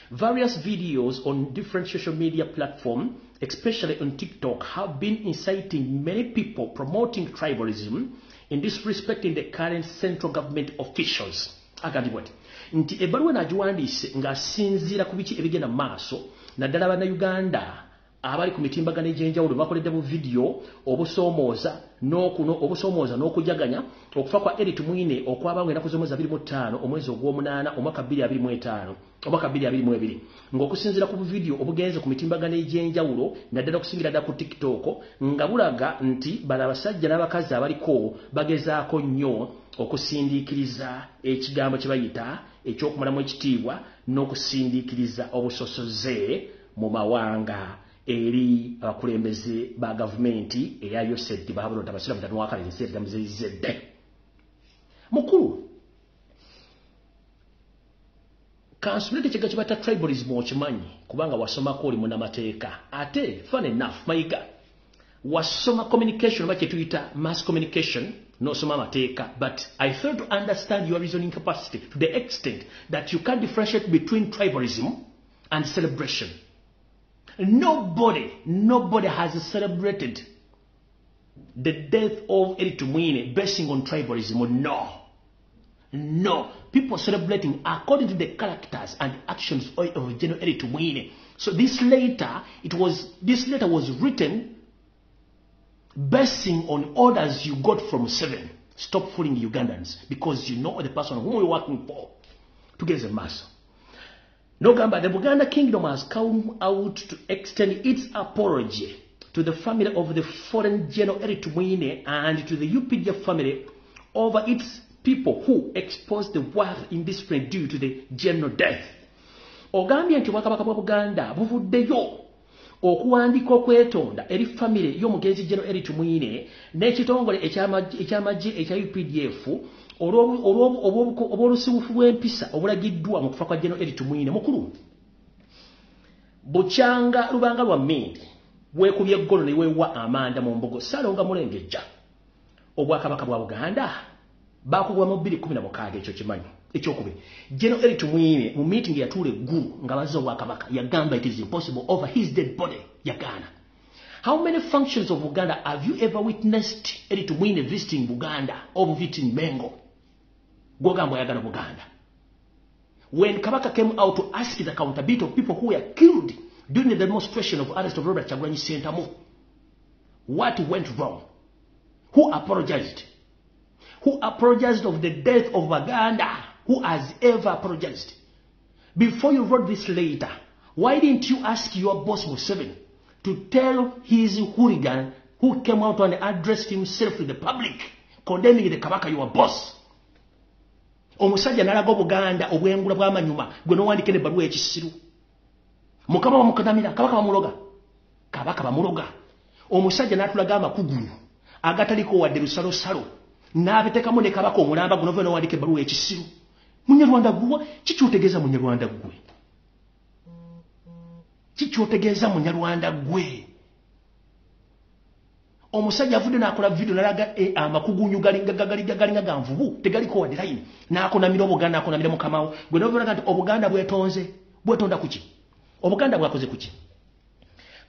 Various videos on different social media platforms, especially on TikTok, have been inciting many people promoting tribalism in disrespecting the current central government officials. Agambibwati nti ebbaluwa nagiwandiise ng'asinziira ku biki ebigenda maaso naddala bannayuganda abali ku mitimbagano egy'enjawulo bakoledde mu video obusoomooza n'okujaganya okufa kwa Erit Mwine okwabanga enaku z'omwezi 25 omwezi ogw'omunaana omwaka 2025 omwaka 2022 ng'okusinziira ku video obugenze ku mitimbagano egy'enjawulo naddala okusingira ddala ku TikTok nga bulaga nti bano abasajja n'abakazi abaliko bagezaako nnyo okusindiikiriza ekigambo kye bayita ekyokumalamu ekitiibwa n'okusindiikiriza obusosoze mu mawanga eri abakulembeze ba gavumenti eya Yosedi babalonda abasira mutano wakale nseera muzizedde mukulu kansubulete kiga kibata tribalism okimanyi kubanga wasomako oli munamateeka ate fun enough mayiga wasoma communication oba kyetuyita mass communication n'osoma amateeka but I fail to understand your reasoning capacity to the extent that you can't differentiate between tribalism and celebration. Nobody has celebrated the death of Erit Mwine basing on tribalism. No. People celebrating according to the characters and actions of General Erit Mwine. So this letter was written basing on orders you got from 7. Stop fooling Ugandans because you know the person whom you're working for. To get the mass. No gamba, the Buganda Kingdom has come out to extend its apology to the family of the fallen General Erit Mwine and to the UPDF family over its people who exposed the war indiscipline due to the general death. Ogambye nti Bwakabaka bwa Buganda buvuddeyo okuwandika okwetonda eri family y'omugenzi General Erit Mwine n'ekitongole ekyamagye ekya UPDF obw'olusibufu bw'empisa obulagiddwa mu kufa kwa General Erit Mwine mukulu bukyanga lubanga lwa mmindi weekubye eggolo ne weewa amanda mu mbogo Ssalonga Mulengejja obwakabaka bwa Buganda bakugwa mu 2016 ekyo kimanyi ekyokubiri General Erit Mwine mu meeting yatuula eggulu nga bazza obwakabaka yagamba it is impossible over his dead body yagaana. How many functions of Uganda have you ever witnessed Erit Mwine visiting Buganda or visiting Mengo? Gwogamba yagala Buganda. When Kabaka came out to ask the accountability of people who were killed during the demonstration of arrest of Robert Kyagulanyi Ssentamu, what went wrong? Who apologized? Who apologized of the death of Baganda? Who has ever apologized? Before you wrote this letter, why didn't you ask your boss Museveni to tell his hooligan who came out and addressed himself to the public, condemning the Kabaka, your boss? Omusajja nalaga Buganda obwengula bw'amanyuma gwe n'owandika ebbaluwa ekisiru. Mukama bamukanamira, Kabaka bamuloga. Omusajja n'atulaga amakugulu agataliko wadde lusalosalo n'abiteekamu ne Kabaka omulamba guno n'owandika ebbaluwa ekisiru. Munyarwanda gwe kikyotegeeza munyarwanda gwe. Kikyotegeeza munyarwanda gwe. Omusajja avudde n'akola video nalaga amakugunyu galinga ganvubu tegaliko wadde line n'akonamira Obuganda akonamira mukamawo gwe n'ovuga nti Obuganda bwetonda kuki Obuganda bwakoze kuki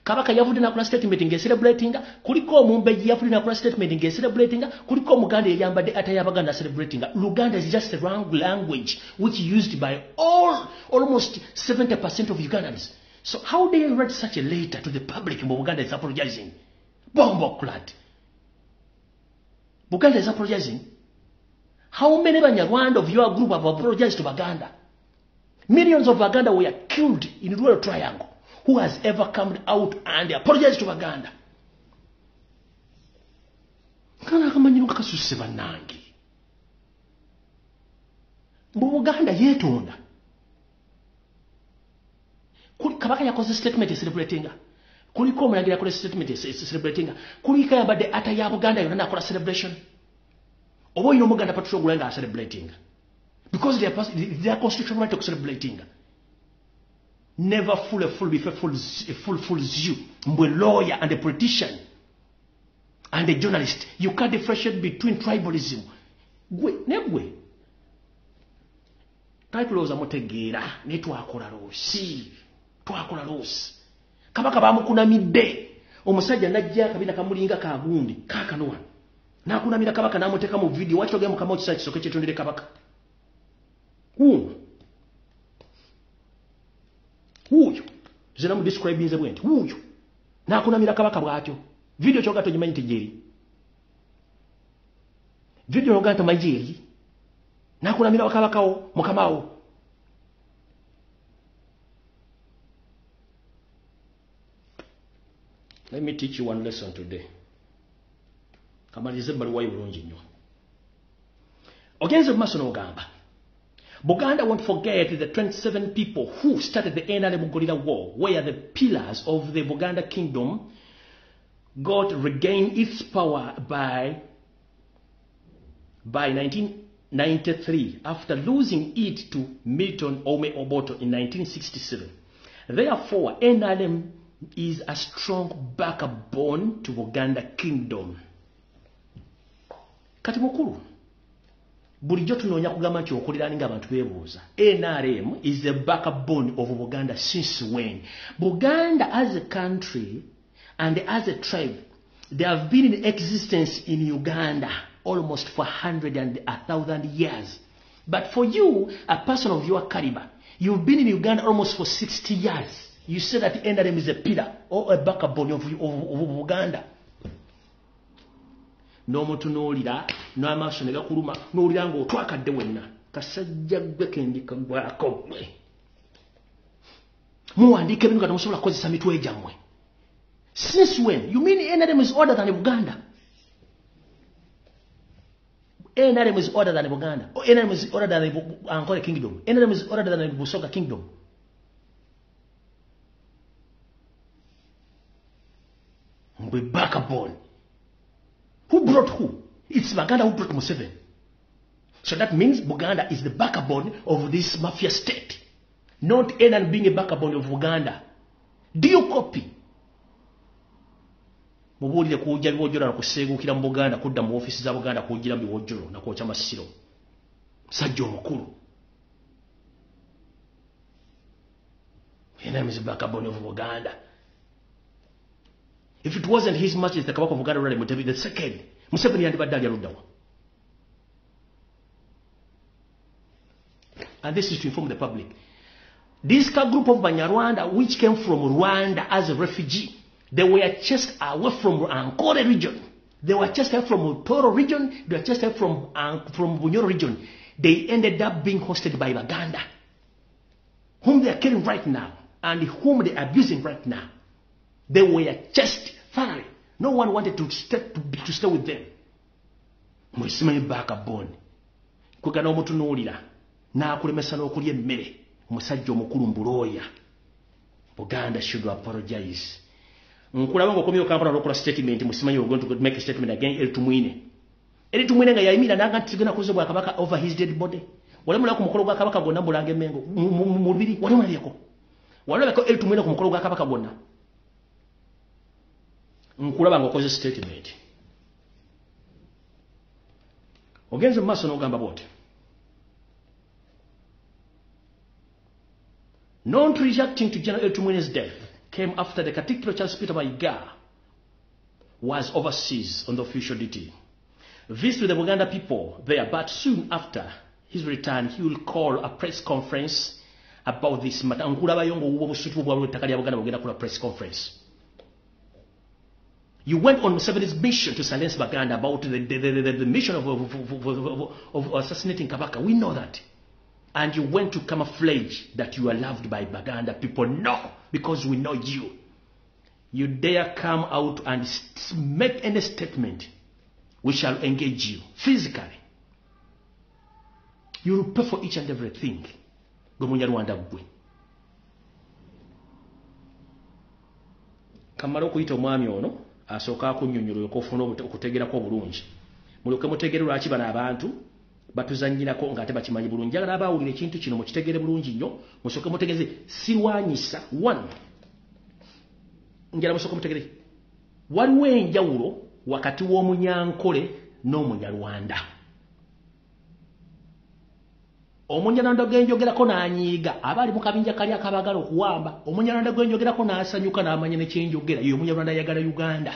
Kabaka yavudde n'akola statement ng'ecelebrating kuliko Omumbejji yavudde n'akola statement ng'ecelebrating kuliko Omuganda eyambadde atayabaganda celebrating. Luganda is just a wrong language which used by almost 70% of Ugandans. So how do you write such a letter to the public? Buganda is apologizing. Bombo clad. Buganda is apologizing. How many Banyarwanda of your group have apologized to Baganda? Millions of Baganda were killed in the Royal Triangle. Who has ever come out and apologized to Baganda? Kana kamanyiro kakasuse bannange. Buganda yetonda. Kabaka yakoze statement celebrating. Kuliko omulangira yakola statement celebrating. Kuliko yambadde ata ya Buganda yonna nakola celebration. Oba ino Omuganda patrol gulanga celebrating. Because they are constitutional right to celebrating. Never fool a fool before a fool fools you. Mbwe lawyer and a politician and a journalist. You can't differentiate between tribalism. Negwe. Twakuloza mutegeera ne twakola loosi. Twakola loosi. Kabaka bamukunamidde. Omusajja najja kabina kamulinga ka gundi. Kakanoa. Nakunamira Kabaka namuteeka mu video. Wacho gemu kama okisachi soke kyetondere Kabaka. Huyo. Zena mu describe nze bwenti. Huyo. Nakunamira kabaka bwatyo. Video kyogato nyimanyi tejeri. Video yogato majeri. Nakunamira wakabakawo mukamawo. Let me teach you one lesson today. Kamalize baluwa y'obulungi nnyo. Ogenze mumaso n'ogamba. Buganda won't forget the 27 people who started the NRM Gorilla War, where the pillars of the Buganda kingdom got regained its power by 1993 after losing it to Milton Ome Oboto in 1967. Therefore, NRM is a strong backbone to Buganda kingdom. Kati mukuru bulijjo tunoonya kugamba nti okuliraninga abantu beebuuza. NRM is the backbone of Buganda since when? Buganda as a country and as a tribe, they have been in existence in Uganda almost for 100 and 1,000 years. But for you, a person of your caliber, you've been in Uganda almost for 60 years. You say that NRM is a pillar or a backbone of Uganda. No mutunolira no amaso ne gakuluma n'olira ngo twakadde wenna kasajja gwe kendi kagwako gwe muwandike bino kati musobola kukozesa mitwe gyammwe. Since when? You mean NRM is older than Uganda? NRM is older than Uganda. Or NRM is older than the Ankole kingdom. NRM is older than the Busoga kingdom. We're backbone. Who brought who? It's Buganda who brought Museveni. So that means Buganda is the backbone of this mafia state. Not NRM being a backbone of Uganda. Do you copy? Mubulire kujja biwojjolo na kuseegukira mu Buganda kudda mu office za Buganda kujjira mu biwojjolo na kwokya masiro. Musajja omukulu. NRM is the backbone of Buganda. If it wasn't his matches, the Kabaka of Uganda would have been the second. Museveni yandibadde ali aluddawa. And this is to inform the public. This group of Banyarwanda, which came from Rwanda as a refugee, they were chased away from Ankole region. They were chased away from Toro region. They were chased away from Bunyoro region. They ended up being hosted by Baganda, whom they are killing right now and whom they are abusing right now. They were chased thoroughly. No one wanted to stay with them. Mwesimanyi backbone. Kwegana omutunuulira n'akulemesa n'okulya emmere. Omusajja omukulu mbulooya. Buganda should apologize. Nkulaba ng'okomyewo Kampala n'okola statement. Musimanyi we're going to make a statement again. Eri tumwine nga yayimira n'anga nti tugenda kuza Bwakabaka over his dead body. Walemula ku mukolo gwa Kabaka gwonna Mulanga Emmengo mu lubiri. Walemulako. Walabako eri tumwine ku mukolo gwa Kabaka gwonna. Nkulaba ng'okoze statement. Ogenze mu maaso n'ogamba bw'oti. Not reacting to General Tumwine's death came after the Katikkiro Charles Peter Mayiga was overseas on the official duty. This with the Buganda people there, but soon after his return, he will call a press conference about this matter. Nkulaba yongo uwo busutu bwa ettaka lya Buganda bugenda kula press conference. You went on Museveni's mission to silence Baganda about the mission of assassinating Kabaka. We know that. And you went to camouflage that you are loved by Baganda people. No, because we know you. You dare come out and make any statement, we shall engage you physically. You will pay for each and everything. Gwamuyode gwe. Kamala okuyita omwami ono asooka akunnyonnyola okufuna okutegerako obulungi. Mulyoke mutegere lwaki bano abantu batuzannyirako ng'ate bakimanyi bulungi. Njagala abaawulira ekintu kino mukitegere bulungi nnyo, musooke mutegeeze sirwanyisa. One, njagala musooke mutegere waliwo enjawulo wakati w'Omunyankole n'Omunyarwanda. Omunyarwanda gwenjogerako n'anyiiga aba ali mu kabinja kali akabagala okuwamba. Omunyarwanda gwenjogerako n'asanyuka n'amanya ne kyenjogera. Ye Omunyarwanda ayagala Uganda.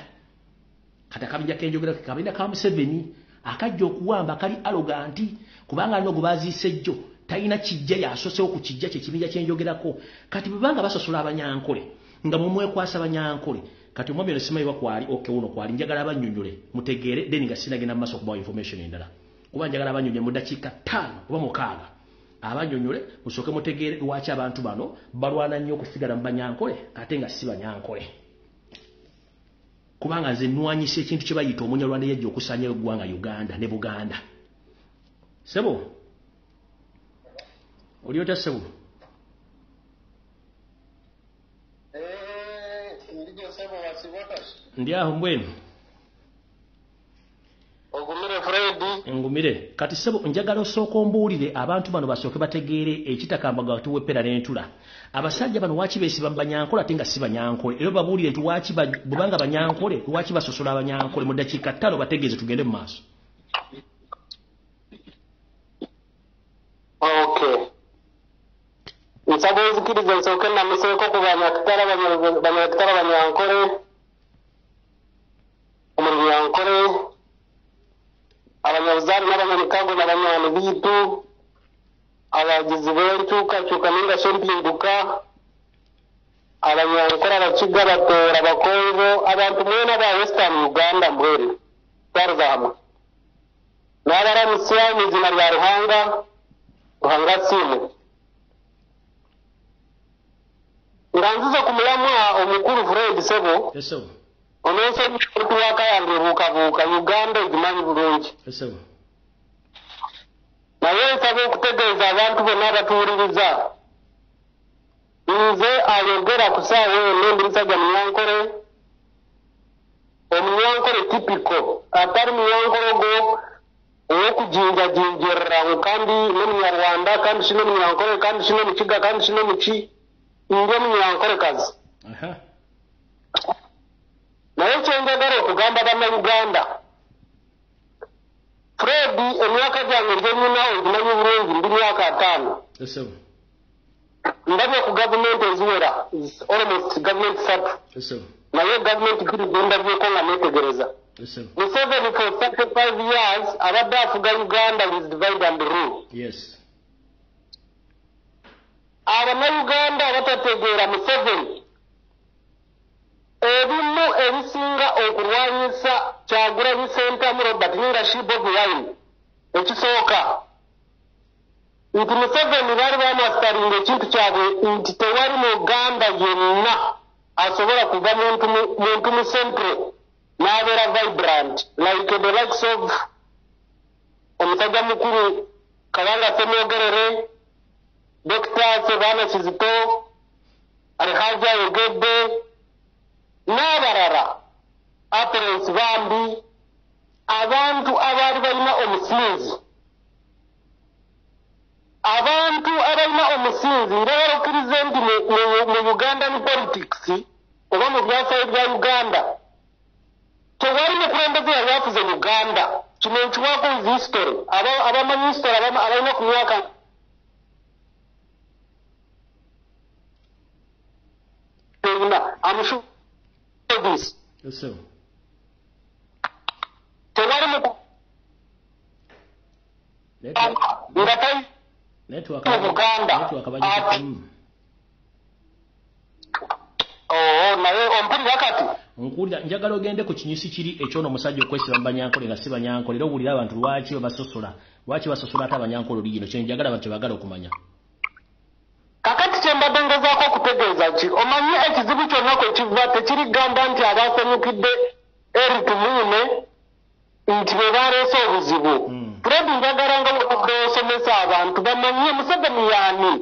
Kati akabinja kenjogera kabinja ka Museveni akajja okuwamba kali arroganti kubanga alina ogubaziise jjo talina kijja yasosewo ku kijja kye kibinja kyenjogerako. Kati bwe banga basosola Abanyankole nga mumwekwasa Abanyankole kati omwami nesimayiwa kwali uno kwali njagala abanyunyule mutegere then nga sinagenda maaso okubawa information endala kuba njagala abanyunyule mu dakiika 5 oba 6 abanyunyule musooke mutegere lwaki abantu bano balwana nnyo okusigala mu banyankole ate nga si banyankole kubanga nze nnwanyisa ekintu kye bayita omunyalwanda yajja okusaanyayo eggwanga Uganda ne Buganda. Sebo oli otya Sebo? Ndi aho mbwenu ogumire Freddy ngumire kati Sebo njagala osooka ombuulire abantu bano basooke bategeere ekitakamba gatuwe pera n'entula abasajja bano waaki beesiba mu banyankole ate nga si banyankole era babuulire nti waaki bubanga banyankole waaki basosola abanyankole mu dakiika 5 bategeeze tugende mu maaso. Okay. Nsaba ozikiriza nsooke namuseeko ku banyakitala banyankole omunyankole abanyabuzaani n'abanyamikago n'abanyani biitu abagizi b'enkyukakyuka ninga shempinduka abanyankole abakiga batoora abakongo abantu mwena ba western Uganda mbwere twaruza hamwe n'abaramusya mu izina lya Ruhanga simu nganziza kumulamwa omukuru Fred Sebo. Yes sir. Onose mtu wakayange bukabuka Uganda igimanyi bulungi. Yes sir. Naye nsaba okutegeeza abantu bonna abatuwuliriza nze ayogera ku ssaawa eno ndi musajja munyankole omunyankole tipiko atari munyankole gwo ow'okujinjajinjirra kandi n'omunyarwanda kandi sino munyankole kandi sino mukiga kandi sino muki ndi omunyankole kazi. Naye kyenjagala okugamba bannayuganda Fred emyaka gyange gye nnina ogimanyi bulungi ndi myaka 5. Ndabye ku gavumenti eziwera almost gavumenti 3. Naye gavumenti kiri gendabyeko nga neetegereza. Museveni for 35 years abadde afuga Uganda with divide and rule. Yes. Abannayuganda abatategeera Museveni ebimu ebisinga okulwanyisa Kyagulanyi Ssentamu Robert leadership of wine ekisooka nti Museveni baali bamasitaringa ekintu kyabwe nti tewali Muganda yenna asobola kuva muntu mu central n'abeera vibrant like the likes of omusajja mukuru Kabanga Semwogerere Dr. Sebana Kizito Alhaji Ayogedde n'abalala Apres Bambi abantu abaali balina omusinzi nga balukkirize nti mu Ugandan politics oba mu byafaayo bya Uganda tewali mukulembeze yali afuze Uganda kino nkiwaako with history abamanyi history abalina ku myaka I'm sure this. Yes sir. Tewali mu network Uganda. Naye ompulira kati nkulira njagala ogende ku kinyusi kiri ekyono omusajja okwesiba mu banyankole nga si banyankole era owulira abantu lwaki basosola ate abanyankole oli gino kye njagala abantu bagala okumanya. Kakati kyembadde ngezaako okutegeeza ki omanyi ekizibu kyonna kwe kiva tekiri gamba nti abasanyukidde eri tumuume nti be baleese obuzibu. Fred njagala nga bwekudde osomesa abantu bamanye Museveni yaani.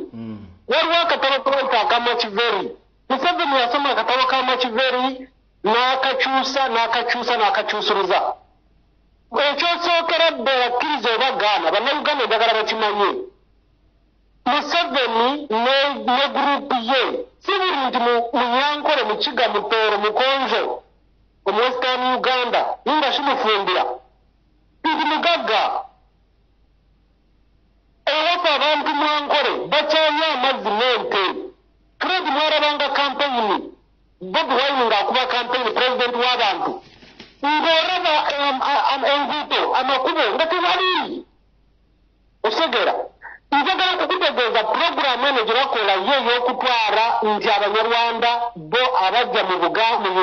Waliwo akatabo kayita akamakiveri. Museveni yasoma akatabo kamakiveri n'akakyusuliza. Ekyosookera ddala kkiriza oba gaana bannayuganda njagala bakimanye. Museveni ne gurupu ye si buli nti munyankole mukiga mutooro mukonjo omu western Uganda ninga kimufumbira nti mugagga ewafa abantu mwankole bakyanya amazzi n'ente. Fred mwarabanga kampeyini Bobi Wine ng'akuba kampeyini pulezidenti w'abantu ng'oraba enguudo amakubo nga tewali otegera njagala kukutegeeza puroguramu eno gye bakola ye ey'okutwala nti abanyarwanda bo abajja mu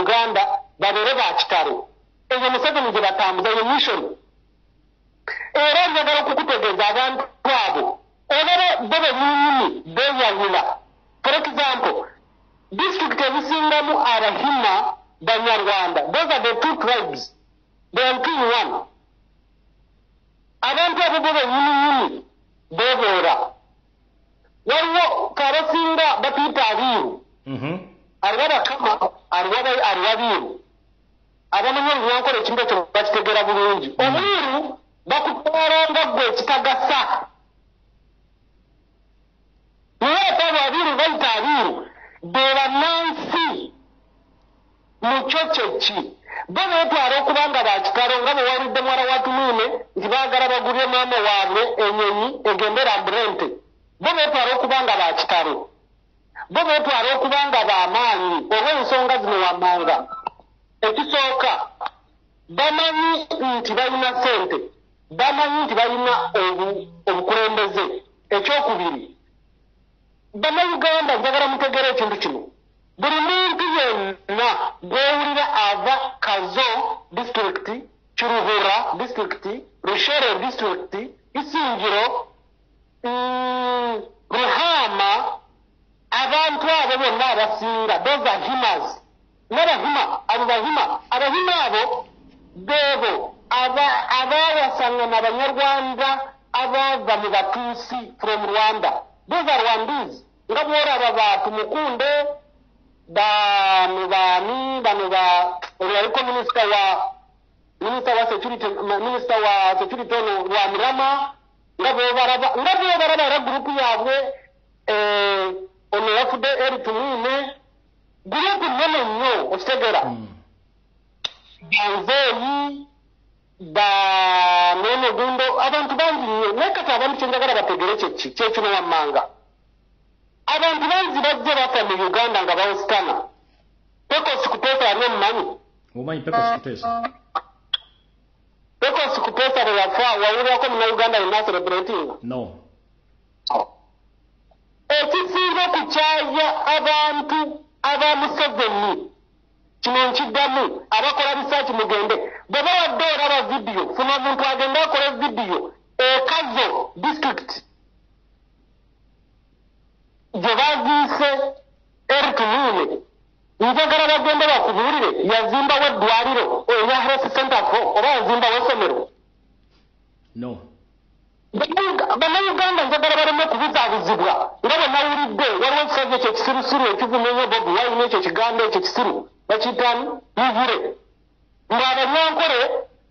Uganda babeere ba kitalo. Eyo Museveni gye batambuza ye mission. Era njagala okukutegeeza abantu abo olaba bo bennyini beeyawula. For example, district ezisingamu Abahima Banyarwanda, those are the two tribes. They are two in one. Abantu abo bo bennyini beeboora. Waliwo kabasinga batuyita Abiiru. Aliwo Abakama, aliwo Abiiru. Abamanyi olunyankole ekintu ekyo bakitegeera bulungi. Omuiru bakutwalanga gwe ekitagasa. Naye ate abo Abiiru bayita Abiiru be bannansi mu kyo kyeki. Bo beetwala okuba nga bakitalo nga bwe walidde mwala wa Tumuune nti baagala bagulye maama waabwe ennyonyi egendera Brente. Bo beetwala okuba nga bakitalo. Bo beetwala okuba nga b'amaanyi olw'ensonga zino wammanga. Ekisooka bamanyi nti balina ssente, bamanyi nti balina obukulembeze. Ekyokubiri, Bannayuganda njagala mutegeere ekintu kino. Buli muntu yenna gw'owulira ava Kazo district, Kiruhura district, Rushere district, Isingiro, Ruhama, abantu abo bonna abasinga, those are Himas. N'Abahima, Abahima abo beebo abaawasanga n'Abanyarwanda abaava mu Batuusi from Rwanda. Those are Rwandese. Nga bw'olaba ba Tumukunde, bano yaliko minisita wa security ono Lwamirama, nga bw'obalaba era gurupu yaabwe ono yafudde eri Tumuine. Gurupu nnene nnyo okitegeera. Banzeeyi, Nene Gundo, abantu bangi nnyo. Naye kati abantu kye njagala bategere kyekino wammanga. Abantu bangi bajja bafa mu Uganda nga bawusitana. Pekosi Kuteesa yali omumanyi? Omanyi Pekosi Kuteesa? Pekosi Kuteesa bwe yafa wawulirako Munnayuganda yenna celebrating? No. Ekisinga okukyaya abantu aba Museveni kino nkiddamu abakola bisaaki mugende bwe bawadde olaba vidiyo funa omuntu agenda akola vidiyo Kazo district gye baziise eri Tumuine njagala bagende bakubuulire yazimbawo eddwaliro eya health center oba yazimbawo essomero. No. Bannayuganda njagala baleme kubuzaabuzibwa nga bwe nawulidde waliwo ekisajja ekyo ekisirusiru ekivumenya Bobi Wine ekyo ekigambo ekyo ekisiru bakiyitamu Yuvule ng'Abanyankole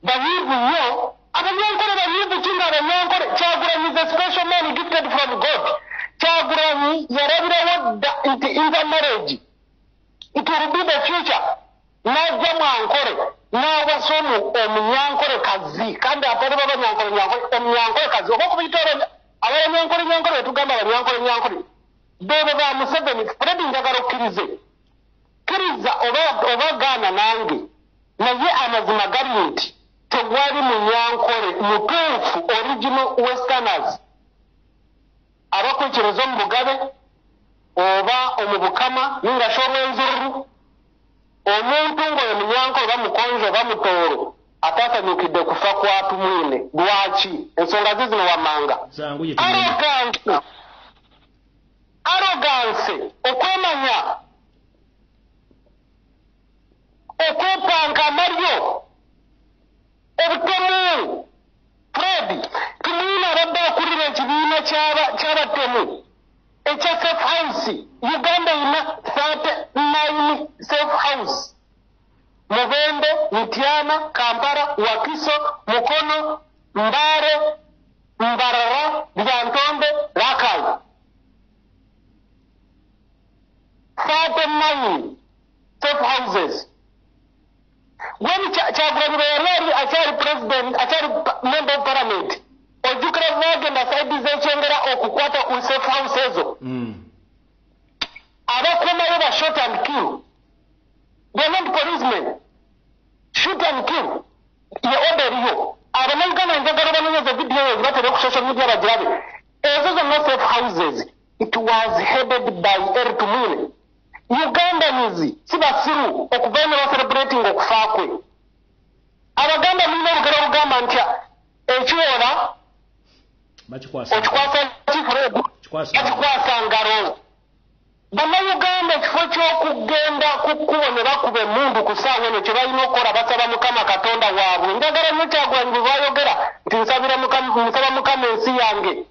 banyiivu nnyo. Abanyankole banyiivu ki ng'Abanyankole? Kyagulanyi is a special man gifted from God. Kyagulanyi yarabirawo dda nti intermarriage it will be the future. N'ajja Mwankole n'awasa omunyankole kazi kandi atali omunyankole kazi oba okubiyita abanyankole betugamba abanyankole beebo ba Museveni. Fred njagala okkiriza oba gaana nange naye amazima gali nti tewali munyankole mutuufu original westerners abakwikiriza omu Bugabe oba omu Bukama ningasha olw'enzururu. Omuntu ng'oyo munyankole oba mukonjo oba mutooro ataasanyukidde kufa kwa Tumuine. Lwaki? Ensonga zino wammanga. Arrogance, okwemanya, okwepanka amalyo, obutemu. Fred, Tumuine abadde akulira ekibiina ky'abatemu ekya safe house. Uganda erina 39 safe house. Mubende, Mityana, Kampala, Wakiso, Mukono, Mbare, Mbarara, Byantonde, Rakai. 39 safe houses. When Kyagulanyi yali akyali president, akyali member of parliament, ojjukira bagenda saidiza ekyengera okukwata ku safe house ezo. Abakuumayo ba shot and kill. They are not policemen. Shoot and kill. Ye order yo. Abannayuganda njagala banoonyeza vidiyo ezo batera ku social media bagirabe. ezo zonna safe houses, it was headed by Eritumwine. Ugandans si basiru okuva ne celebrating okufa kwe. Abaganda mulina olugero olugamba nti ekiwola bakikwasa ngalo. Bannayuganda ekifo ky'okugenda ku kkubo ne bakuba emmundu ku ssaawa eno kye balina okukola basaba Mukama Katonda waabwe. Njagala nnyo Kyagulanyi bw'ayogera nti nsaba Mukama ensi yange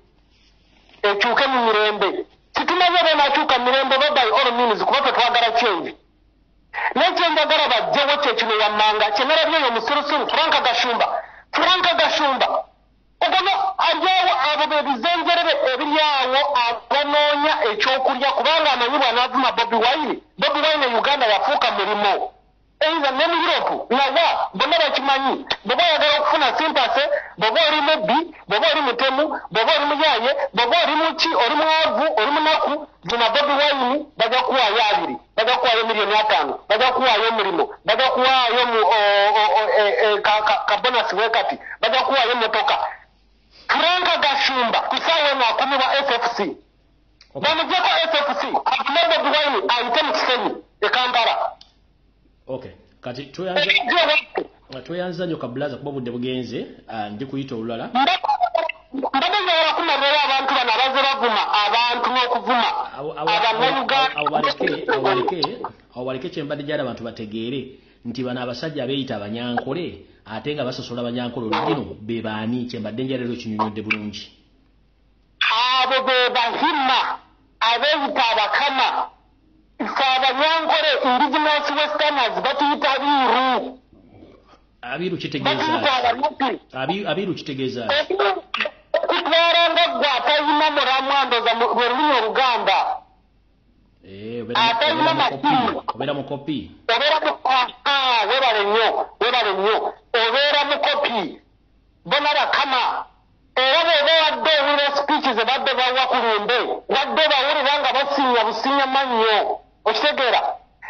ekyuke mu mirembe. Situmaze beenakyuka mirembe by all means kuba tetwagala change. N'ekyo njagala bajjewo kye kino wammanga kye nalabye eyo musirusiru Franka Gashumba. Ogono ajaawo abo bebizenjerere ebiri awo abanoonya ekyokulya kubanga amanyibwa n'avuma Bobi Wine Uganda yafuuka mulimo. Eiza ne mu Europe nawa bonna bakimanyi bw'oba oyagala okufuna simpase bw'oba oli mubbi bw'oba oli mutemu bw'oba oli muyaaye bw'oba oli muki oli mwavu oli munaku vuma Bobi Wine bajja kuwaayo 2 bajja kuwaayo $5 million bajja kuwaayo omulimo bajja kuwaayo ka bonus wekati bajja kuwaayo emmotoka. Franka Gashumba kusaawa eno akumibwa SFC. Bamugyeko SFC afune Bobi Wine ayite mu Kisenyi e Kampala. Okay, kati tweyanza nnyo kabulaza kuba budde bugenze ndi kuyita olulala. Mbadde njagala kumalira abantu bano abaze bavuma abantu n'okuvuma awaleke kyembadde gyali abantu bategeere nti bano abasajja abeeyita abanyankole ate nga basosola abanyankole olugino be baani kyembadde njalero kinyonyodde bulungi. Abo be bahima abeeyita abakama. Ife abanyankole indigenous westerners batuyita abiru kitegeeza okutwala nga gwe atayina mulamu andoza lwe lulimi Oluganda. Atayina makulu obeera mu kopi webale nnyo obeera mu kopi bona bakama. Era bw'oba wadde owulira speech ze badde bawa ku lumbe wadde bawulira nga basinya businya mannyo okitegeera.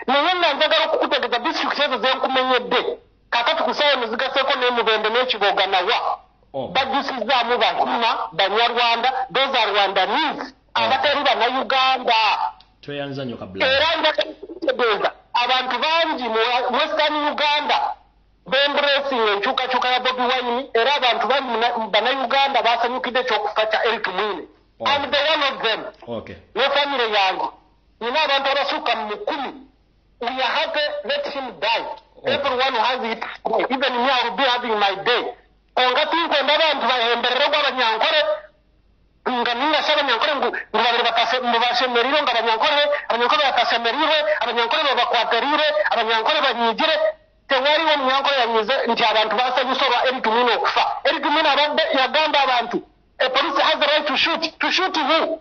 Naye nga njagala okukutegeeza disitulikiti ezo zenkumenyedde kakati ku ssaawa eno zigaseeko n'emubende n'ekiboga nawa bajjusizaamu bahima banyarwanda those are Rwandanese abatali bannayuganda. Tweyanza nnyo kabula. Era njagala okukutegeeza abantu bangi mu Western Uganda bembracing enkyukakyuka ya Bobi Wine era abantu bannayuganda basanyukidde ekyokufa kya Eritumwine. I'm the one of them. Okay. Ne family yange nina abantu abasukka mu 10. We are happy, let him die. Everyone has it. Even me, I will be having my day. Ongatinko ndabantu bahemberera gw'abanyankole nga ninasaba abanyankole ngubabiri mubashemerire nga abanyankole batasemerire abanyankole babakwaterire abanyankole banyigire. Tewaliwo omunyankole yanyize nti abantu basanyusa olwa Eritumwine okufa. Eritumwine abadde yagamba abantu police has the right to shoot who?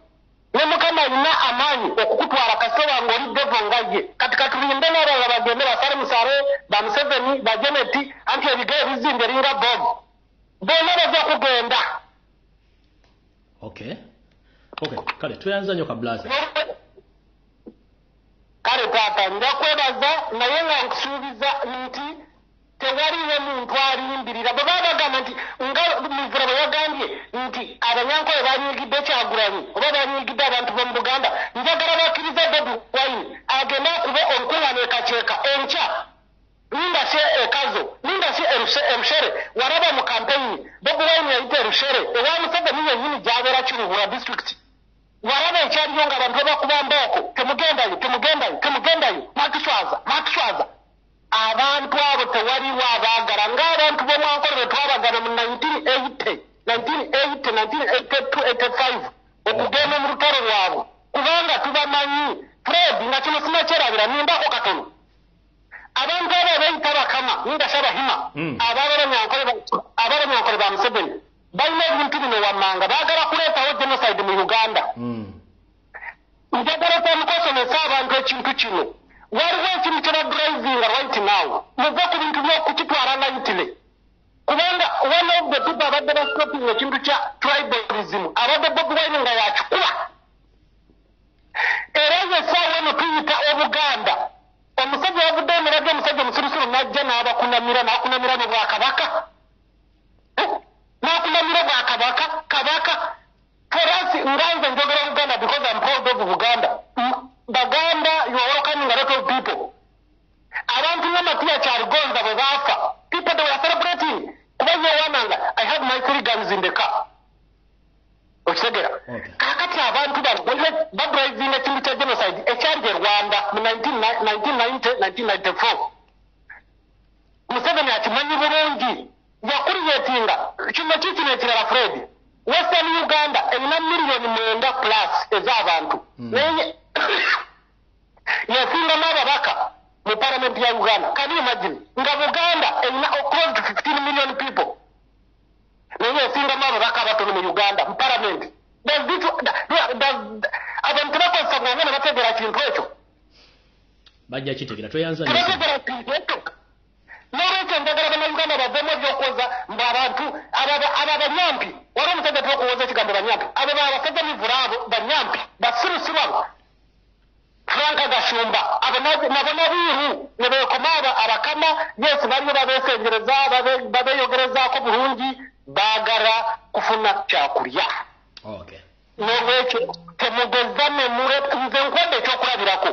Ne Mukama alina amaanyi okukutwala kasooba ng'oli devo nga ye. Kati katulinde n'abalala bagende basale musale ba Museveni ba Jeneti anti ebigere bizimbe eringa bomu bonna bajja kugenda. Okay, kale tweyanza nnyo kabulaza. Kale taata njakwebaza naye nga nkusuubiza nti tewaliwo muntu alimbirira bwe baba bagamba nti nga Mivura bwe yagambye nti abanyankole banyiigidde Kyagulanyi oba banyiigidde abantu b'omu Buganda. Njagala bakkiriza Bobi Wine agende akube olukuŋŋaana ekaceeka enkya nindasi ekazo nindasi erushere waraba mu kampeyini Bobi Wine yayita erushere ewa Museveni yennyini gy'abeera Kiruhura district. Waraba ekyaliyo nga abantu babakuba mbooko temugendayo makiswaza. Abantu abo tewaliwo abaagala ng'abantu b'omwankole bwe twabagana mu 1980 okugenda mu lutalo lwabwe kubanga tubamanyi Fred nga kino sinakyerabira nimbako katono. Abantu abo abeeyita bakama nindasa bahima ababanyankole ba Museveni balina ebintu bino wammanga baagala kuleetawo genocide mu Uganda. Njagala kwamukosomesa abantu ekintu kino. Waliwo ekintu kye badrivinga right now muve ku bintu by'okukitwala lightly kubanga one of the people abadde bastopping ekintu kya tribalism abadde Bobi Wine nga yakikuba. Era essaawa eno tuyita Obuganda omusajja wavudde emirage omusajja omusirusiru n'ajja n'abakunamira mu Bwakabaka n'akunamira Bwakabaka kabaka. For us Nganze njogera Uganda because I'm proud of Uganda. Baganda, you are welcoming a lot of people. Abantu n'amatiya kyaligonza bwe baafa. People they were celebrating. I have my 3 guns in the car. Okitegeera. Kakati abantu badriving ekintu kya genocide ekyali Rwanda mu 1994. Museveni akimanyi bulungi. Yakuliyetinga kino kino ekirala Fred. Western Uganda erina million 9 plus ez'abantu. Naye yasinga n'ababaka mu parliament ya Uganda. Can you imagine? Nga Buganda erina close to 15 million people. Naye yasinga n'ababaka abatono mu Uganda mu parliament. Abantu bakosa bwongana bategera kintu ekyo. Bajja kitegera toyanza bategera kintu ekyo. N'olwekyo njagala bannayuganda baveemu ebyokuwoza ng'abantu abanyampi wali omusajja tubakuwoza ekigambo banyampi abo babasajja mivula abo banyampi basirusiru abo Franka Gashumba abo nabo nabiiru ne beekoma abakama yesu baliyo babeesengereza babeeyogerezaako bulungi baagala kufuna kyakulya. N'olwekyo temugeza nze nkwedde ekyokulabirako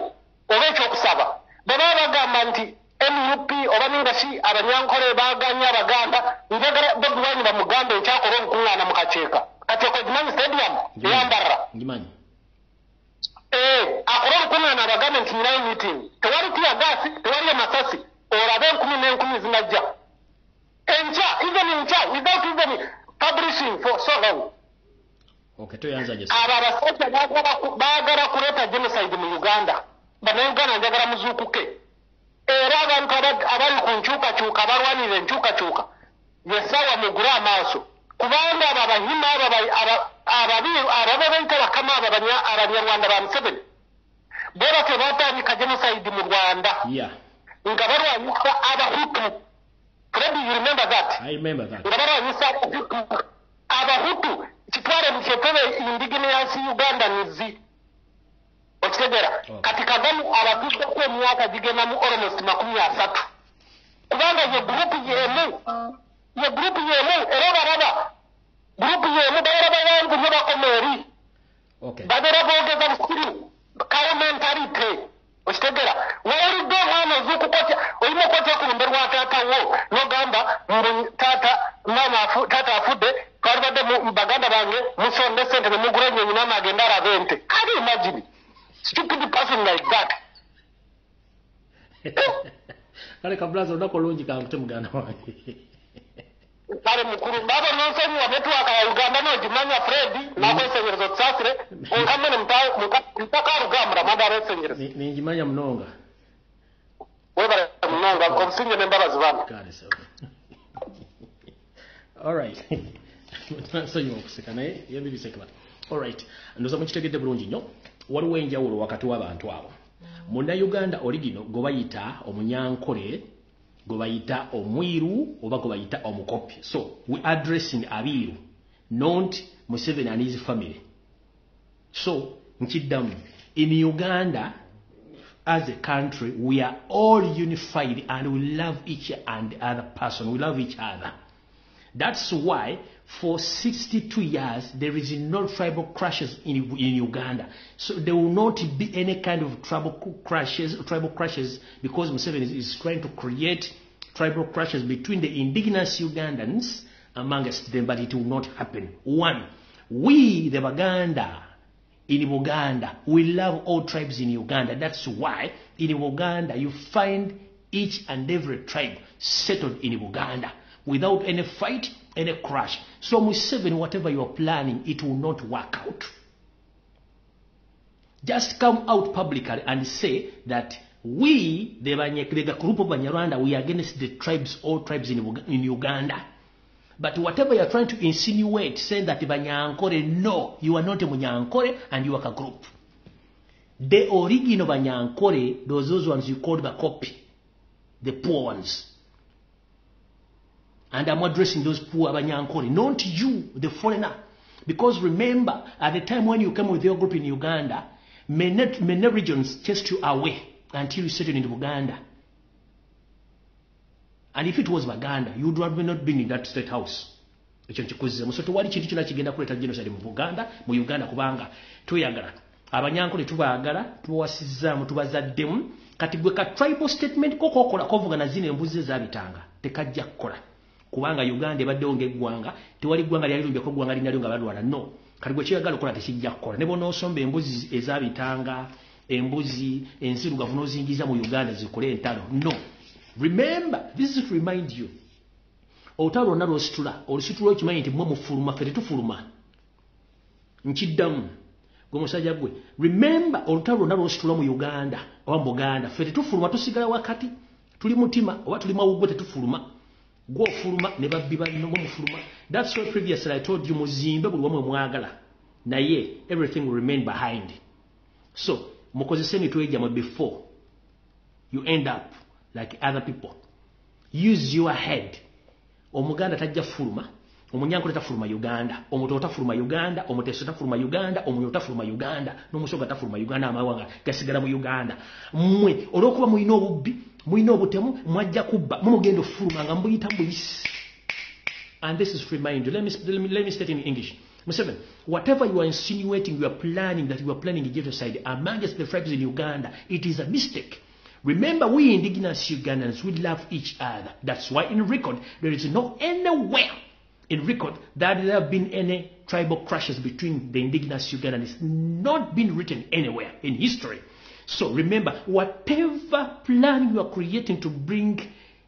oba ekyokusaba bwe baba bagamba nti MUP oba ningashi abanyankole baganya Abaganda njagala Bobi Wine bamuganda ekyakola omukuŋŋaana mu kaceeka kati okogimanyi stadium eyambarra akola omukuŋŋaana Abaganda nti nyinayo meeting tewali tiya gaasi tewali amasasi olabe 10 zinajja enkya without even publishing for so long. Abo abasajja baagala kuleeta genocide mu Uganda bannayuganda njagala muzuukuke. Era abantu abali ku nkyukakyuka abalwanira enkyukakyuka yesaawa mugule amaaso kubanga abo abahima ababeeyita bakama abo abanyarwanda ba Museveni bo batyo baatandika genocide mu Rwanda nga balwanyisa Abahutu. Fred, you remember that? I remember that. Nga balwanyisa Abahutu kitwale mu kyetebe indigenous Ugandans. Okitegeera kati Kagame abatuddeko emyaka gigenda mu almost 30 kubanga ye group yemu era baraba group yemu baraba bangu nyo bakomeeri babeera boogeza busirimu parliamentarity. Okitegeera wawulidde omwana ozuukukotya olina okotya ku lumbe lwa taata wo n'ogamba taata afudde twalibadde mu baganda bange musonde sente ne mugula ennyonyi maama agenda alaba ente. Can you imagine? Stupid person like that. Kale kablaza onako lungi kankute muganda wange. Kale mukuru baba nonsonyi wa network ya Uganda no jimanya Fred na kwesenyerezo tsasire onkamene mtaka rugambra magara senyerezo. Ni jimanya mnonga. Webara mnonga konsinye nembabazi bana. Kale sawa. All right. Nsonyi okuseka naye yebibi sekaba. All right. Ndoza mukitegedde bulungi nnyo. Waliwo enjawulo wakati w'abantu abo. Munnayuganda origino gwe bayita omunyankole, gwe bayita omwiru oba gwe bayita omukopi. So we addressing abiru, not Museveni and his family. So nkiddamu, in Uganda as a country we are all unified and we love each and other person. We love each other. That's why for 62 years there is no tribal crashes in Uganda. So there will not be any kind of tribal crashes because Museveni is trying to create tribal crashes between the indigenous Ugandans amongst them, but it will not happen. One, we the Baganda in Uganda, we love all tribes in Uganda. That's why in Uganda you find each and every tribe settled in Uganda without any fight, any crash. So Museveni, whatever you are planning, it will not work out. Just come out publicly and say that we, the group of Banyarwanda, we are against the tribes, all tribes in Uganda. But whatever you are trying to insinuate, saying that Banyankore, no, you are not a Banyankore and you are a group. The original Banyankore, those ones you called the copy, the poor ones. And I'm addressing those poor Banyankore, not you, the foreigner. Because remember, at the time when you came with your group in Uganda, many regions chased you away until you settled in Uganda. And if it was Baganda, you would have not been in that state house. ekyo nkikuzize musoto wali kintu kyonna kigenda kuleeta genocide mu Uganda kubanga tuyagala abanyankole tubaagala tubawasizaamu tubazaddemu kati gwe ka tribal statement kokokola kovugana zino embuzi ezabitanga tekajja kukola kubanga Uganda ebaddewo ng'eggwanga tewali ggwanga lyali lumbeko ggwanga linalyo nga balwana no kati gwe kyeyagala okukola tekijja kukola ne bonoosomba embuzi ezabitanga embuzi ensirugavu n'ozingiza mu Uganda zikole entalo no. Remember, this is to remind you olutalo lwonna olusitula okimanyi nti mmwe mufuluma ffe tetufuluma nkiddamu gwe musajja gwe remember olutalo lwonna lwositula mu Uganda oba mu Buganda ffe tetufuluma tusigala wakati tuli mutima oba tuli mawuggwe tetufuluma gw'ofuluma ne babbi balino mufuluma. That's why previously I told you muzimbe buli wamu mwagala naye everything will remain behind. So mukozese emitwe gyammwe before you end up like other people. Use your head. Omuganda tajja fuluma, omunyankole tafuluma Uganda, omuto tafuluma Uganda, omuteso tafuluma Uganda, omunyo tafuluma Uganda, n'omusoga tafuluma Uganda amawanga gasigala mu Uganda. Mmwe olwokuba mulina obubbi, mulina obutemu, mwajja kubba, mumugenda ofuluma nga mbuyita mbuyisi. And this is to remind you. Let me state in English. Museveni, whatever you are insinuating, you are planning a genocide amongst the tribes in Uganda, it is a mistake. Remember, we indigenous Ugandans, we love each other. That's why in record, there is no anywhere in record that there have been any tribal clashes between the indigenous Ugandans. It's not been written anywhere in history. So remember, whatever plan you are creating to bring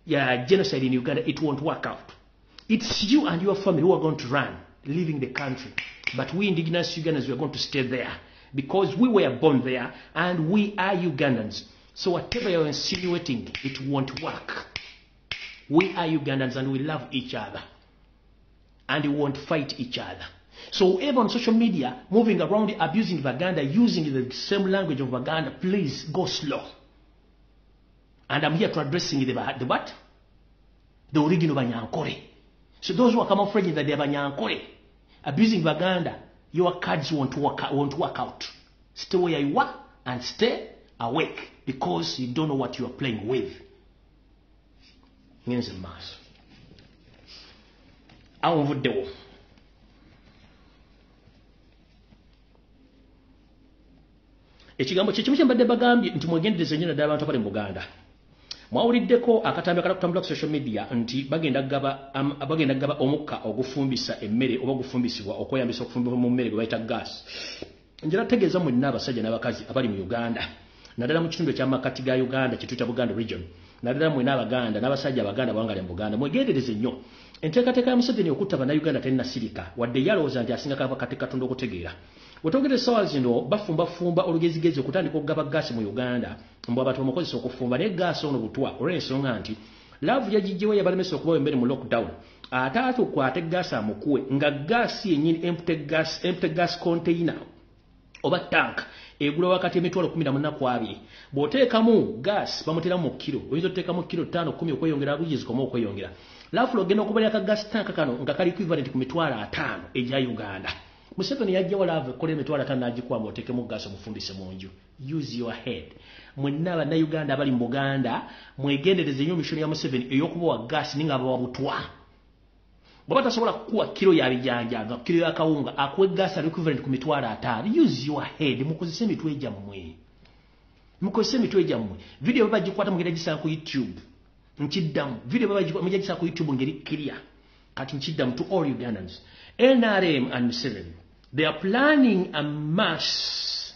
genocide in Uganda, it won't work out. It's you and your family who are going to run, leaving the country. But we indigenous Ugandans, we are going to stay there because we were born there and we are Ugandans. So whatever you're insinuating, it won't work. We are Ugandans and we love each other. And we won't fight each other. So whoever on social media, moving around, abusing Uganda, using the same language of Uganda, please go slow. And I'm here to addressing the what? The original Banyankore. So those who are camouflaging that they're Banyankore, abusing Uganda, your cards won't work out. Stay where you are and stay awake. Because you don't know what you are playing with. Ngenze maaso. Awuvuddewo. Ekigambo kyekimu kye mbadde bagambye nti mwegendereze nnyo naddala abantu abali mu Buganda. Mwawuliddeko akatambi akala kutambula ku social media nti bagenda gaba omukka ogufumbisa emmere oba ogufumbisibwa okweyambisa okufumbibwa mu mmere gwe bayita gas. Njala tegeeza mwenna abasajja n'abakazi abali mu Uganda. Naddala mu kitundu ekyamakati ga Uganda kituyita Buganda region. Naddala mwena Abaganda n'abasajja Abaganda bawangala mu Buganda. Mwegendereze nnyo. Enteekateeka ya Museveni okutta bannayuganda tennasirika wadde yalowooza nti asinga kati Katonda okutegeera. Wetwogere essaawa zino bafumba olugezigezi okutandika okugaba gaasi mu Uganda mbu abantu bamukozesa okufumba naye gaasi ono butwa olw'ensonga nti laavu yagijjewo yabalemesa okubawa emmere mu lockdown ate atukwate gaasi amukuwe nga gaasi yennyini empty gas container oba tank egula wakati emitwalo 14 bw'oteekamu gas bamutera mu kilo oyinza oteekamu kilo 5-10 okweyongera buyezi zikoma okweyongera laafu logenda okubalira ka gas tank kano nga kali equivalent ku mitwalo 5 egya Uganda. Museveni yajjawo laavu ekola emitwalo 5 n'agikwama oteekemu gas omufundise mu nju. Use your head. Mwenna bannayuganda abali mu Buganda mwegendereze nnyo mishoni ya Museveni ey'okubawa gas ninga abawa butwa. Bw'aba tasobola kukuwa kilo ya bijanja nga kilo ya kawunga akuwe gas ali equivalent ku mitwalo 5. Use your head. Mukozese emitwe gyammwe. Video baba gikwata mugenda gisanga ku YouTube. Nkiddamu. Video baba mugenda gisanga ku YouTube ngeri clear. Kati nkiddamu to all Ugandans. NRM and Museveni, they are planning a mass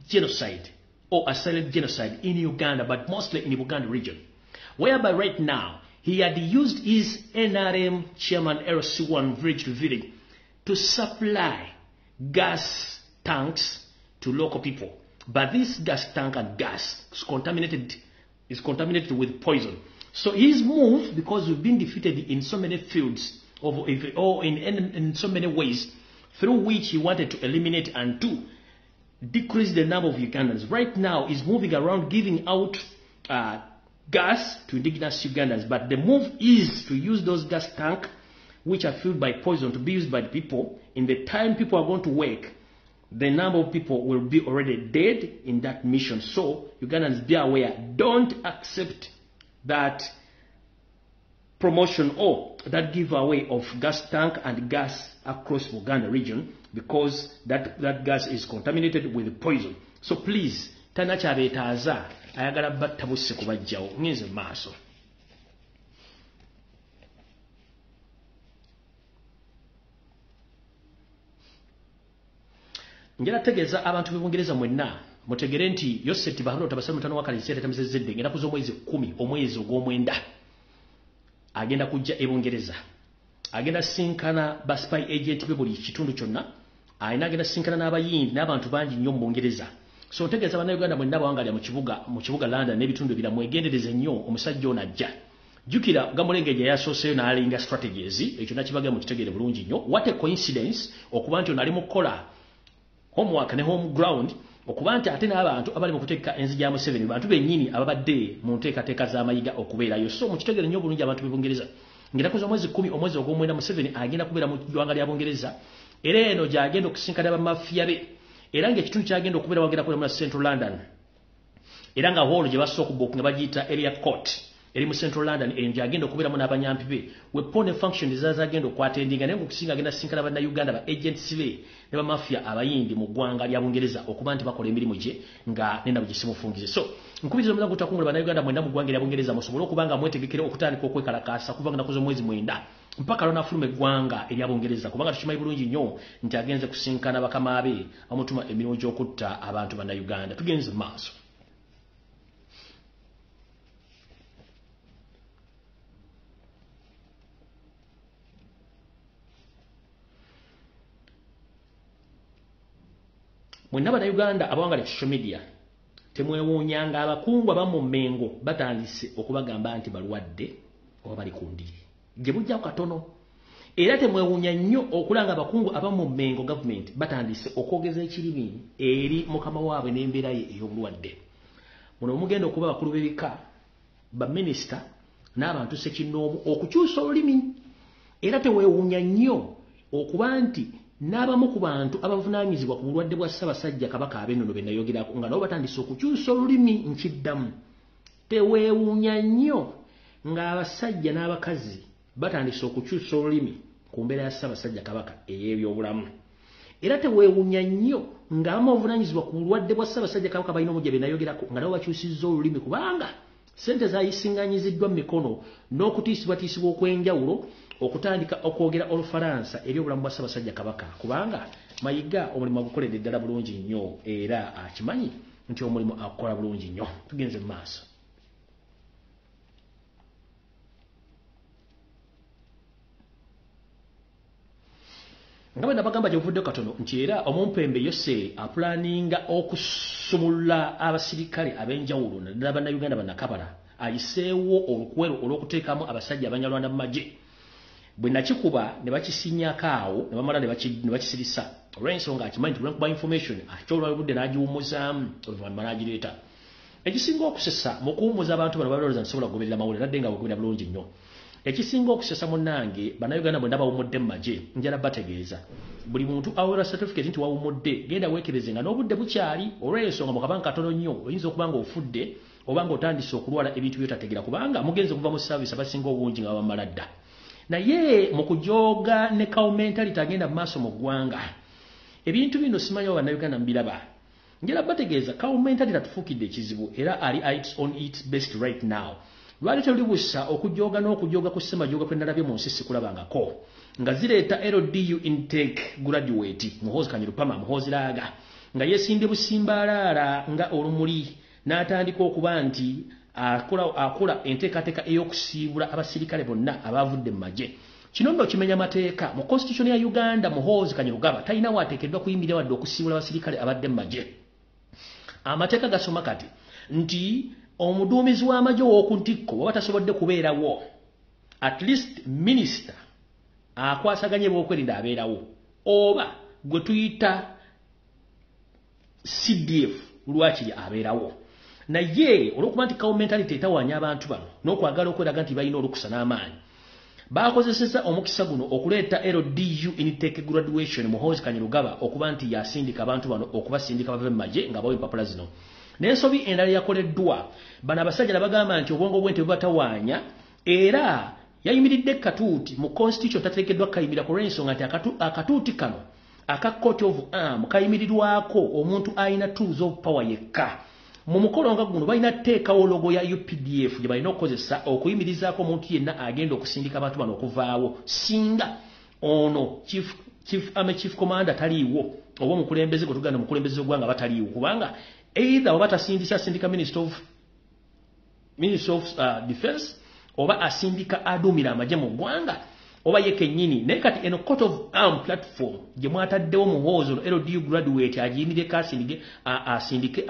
genocide or a silent genocide in Uganda, but mostly in the Buganda region, whereby right now he had used his NRM chairman LC1 village to village to supply gas tanks to local people. But this gas tank and gas is contaminated with poison. So his move, because we've been defeated in so many fields, or in so many ways, through which he wanted to eliminate and to decrease the number of Ugandans. Right now, he's moving around giving out gas to indigenous Ugandans, but the move is to use those gas tanks, which are filled by poison, to be used by the people. In the time people are going to work, the number of people will be already dead in that mission. So, Ugandans, be aware. Don't accept that promotion or that giveaway of gas tank and gas across Buganda region because that gas is contaminated with poison. So please, tanacha betaaza ayagala batta busse kubajjawo ngenze maaso. Njala tegeza abantu b'Ubungereza mwenna mutegere nti Yoseti Bahalo tabasema mutano wakali sete tamizezedde ngenda kuzo mwezi 10 omwezi ogw'omwenda agenda kujja Ebungereza agenda sinkana ba spy agent be buli kitundu kyonna ayina agenda sinkana n'abayindi n'abantu bangi nnyo mu Bungereza. So ntegeza bana Uganda mwenna bawangalya mu kibuga London n'ebitundu ebira mwegendereze nnyo omusajja ono ajja. Jukira gamulengeje yasoseyo n'alinga strategies ekyo nakibaga mu kitegere bulungi nnyo. What a coincidence okuba nti ono ali mu kola homework ne home ground okuba nti ate n'abantu abali mu kuteeka enzija mu 7 bantu bennyini ababadde mu nteekateeka z'amayiga okubeerayo. So mu kitegere nnyo bulungi abantu b'Ubungereza ngenda kuza mwezi 10 omwezi ogw'omwenda mu 7 agenda kubeera mu ggwanga lya Bungereza era eno gy'agenda okusinkana bamafiya be era ng'ekitundu ky'agenda okubeera wagenda kubeera mu Central London era nga holo gye basoka okubuuka nga bagiyita area court eri mu Central London eyo gy'agenda okubeeramu n'abanyampi be weapon function zagenda okwatendinga naye ng'okusinga agenda sinkana bannayuganda ba agents be ne bamafiya abayindi mu ggwanga lya Bungereza okuba nti bakola emirimu gye nga nenda bugisimufungize. So nkubiriza omulango gutakungula bannayuganda mwenda mu ggwanga lya Bungereza musobole okuba nga mwetegekera okutandika okwekalakaasa kuva nga nakuzo mwezi 9 mpaka lona afuluma eggwanga erya Bungereza kubanga tukimanyi bulungi nnyo nti agenze kusinkana bakama be amutuma emirimu gy'okutta abantu bannayuganda. Tugenze mu maaso. Mwenna bannayuganda abawangala social media temwewuunyanga abakungu abamu Mengo batandise okubagamba nti balwadde oba bali ku ndiri gye bujja katono era temwewuunya nnyo okulanga abakungu abamu Mengo government batandise okwogeza ekirimi eri mukama waabwe n'embeera ye ey'obulwadde. Muno mugenda okuba bakulu b'ebika baminisita n'abantu sekinnoomu okukyusa olulimi era teweewuunya nnyo okuba nti n'abamu ku bantu abavunaanyizibwa ku bulwadde bwa Ssaabasajja Kabaka ab'ennono be nayogerako nga nabo batandise okukyusa olulimi nkiddamu. Teweewuunya nnyo ng'abasajja n'abakazi batandise okukyusa olulimi ku mbeera ya Ssaabasajja Kabaka ey'ebyobulamu. Era teweewuunya nnyo ng'abamu abavunaanyizibwa ku bulwadde bwa Ssaabasajja Kabaka balina omujja be nayogerako nga nabo bakyusizza olulimi kubanga ssente zayisinganyiziddwa mu mikono n'okutiisibwatiisibwa okw'enjawulo okutandika okwogera Olufalansa eri obulamu bwa Ssaabasajja Kabaka kubanga Mayiga omulimu agukoledde ddala bulungi nnyo era akimanyi nti omulimu akola bulungi nnyo. Tugenze mu maaso. Nga bwe nabagamba gye buvudde katono nti era omumpembe Yose apulaninga okusumulula abasirikale ab'enjawulo naddala bannayuganda bannakabala ayiseewo olukwero olw'okuteekamu abasajja abanyalwanda mu magye. Bwe nakikuba ne bakisinyako awo ne bamala ne bakisirisa olw'ensonga akimanyi nti olw'enkuba information akyolwa budde n'agiwummuzaamu oluvannyuma n'agireeta. Ekisinga okusesa mu kuwummuza abantu bano balowooza nsobola kugoberera mawulire nadde nga bwegoberera bulungi nnyo. Ekisinga okusesa munnange bannayuganda bwe bawummudde mu magye njala bategeeza buli muntu aweera certificate nti wawummudde genda weekereze nga n'obudde bukyali olw'ensonga mu kabanga katono nnyo oyinza okuba nga ofudde oba nga otandise okulwala ebintu by'otategera kubanga mugenze okuva mu service abasinga obungi nga bamala dda. Naye mu kujooga ne mentality agenda mu maaso mu ggwanga ebintu bino simanyi oba bannayuganda mbiraba njala bategeeza mentality tatufuukidde ekizibu era ali on its best right now. Lwali terulibusa okujooga n'okujooga ku ssemajooga kwe nalabye mu nsi sikulabangako nga zireeta LDU intake graduate Muhoozi Kanyirupama Muhoozi Laaga nga yeesinde busimbaalaala nga olumuli n'atandika okuba nti akola enteekateeka ey'okusiibula abasirikale bonna abavudde mu magye. Kino nno kimenya mateeka mu constitution ya Uganda. Muhoozi Kanyirugaba talina waateekeddwa kuyimirira wadde okusiibula abasirikale abadde mu magye. Amateeka gasoma kati nti omuduumizi w'amagye ow'oku ntikko bw'aba tasobodde kubeerawo at least minisita akwasaganya ebyokwerinda abeerawo oba gwe tuyita CDF lwakiri abeerawo. Naye olw'okuba nti mentality etawaanya abantu bano n'okwagala okweraga nti balina olukusa n'amaanyi bakozeseza omukisa guno okuleeta LDU intake graduation Muhoozi Kanyirugaba okuba nti yasindika abantu bano okubasindika bave mu magye nga bawe empapula zino. N'ensobi endala yakoleddwa bano abasajja bagamba nti obwongo bw'ente bubatawaanya era yayimiridde katuuti mu constitution tateekeddwa kayimira ku lw'ensonga nti akatuuti kano aka court of arm kayimirirwako omuntu ayina tools of power yekka. Mu mukolo nga guno balina teekawo logo ya UPDF gye balina okukozesa okuyimirizaako omuntu yenna agenda okusindika abantu bano okuvaawo singa ono chief commander taliiwo oba omukulembeze gwe tugenda omukulembeze gwanga bataliiwo kubanga either oba tasindisa sindika minister of defense oba asindika adumira amagye mu ggwanga oba yekennyini naye kati eno court of arm platform gye mwataddewo muhoozi ono LDU graduate agiyimireko asindike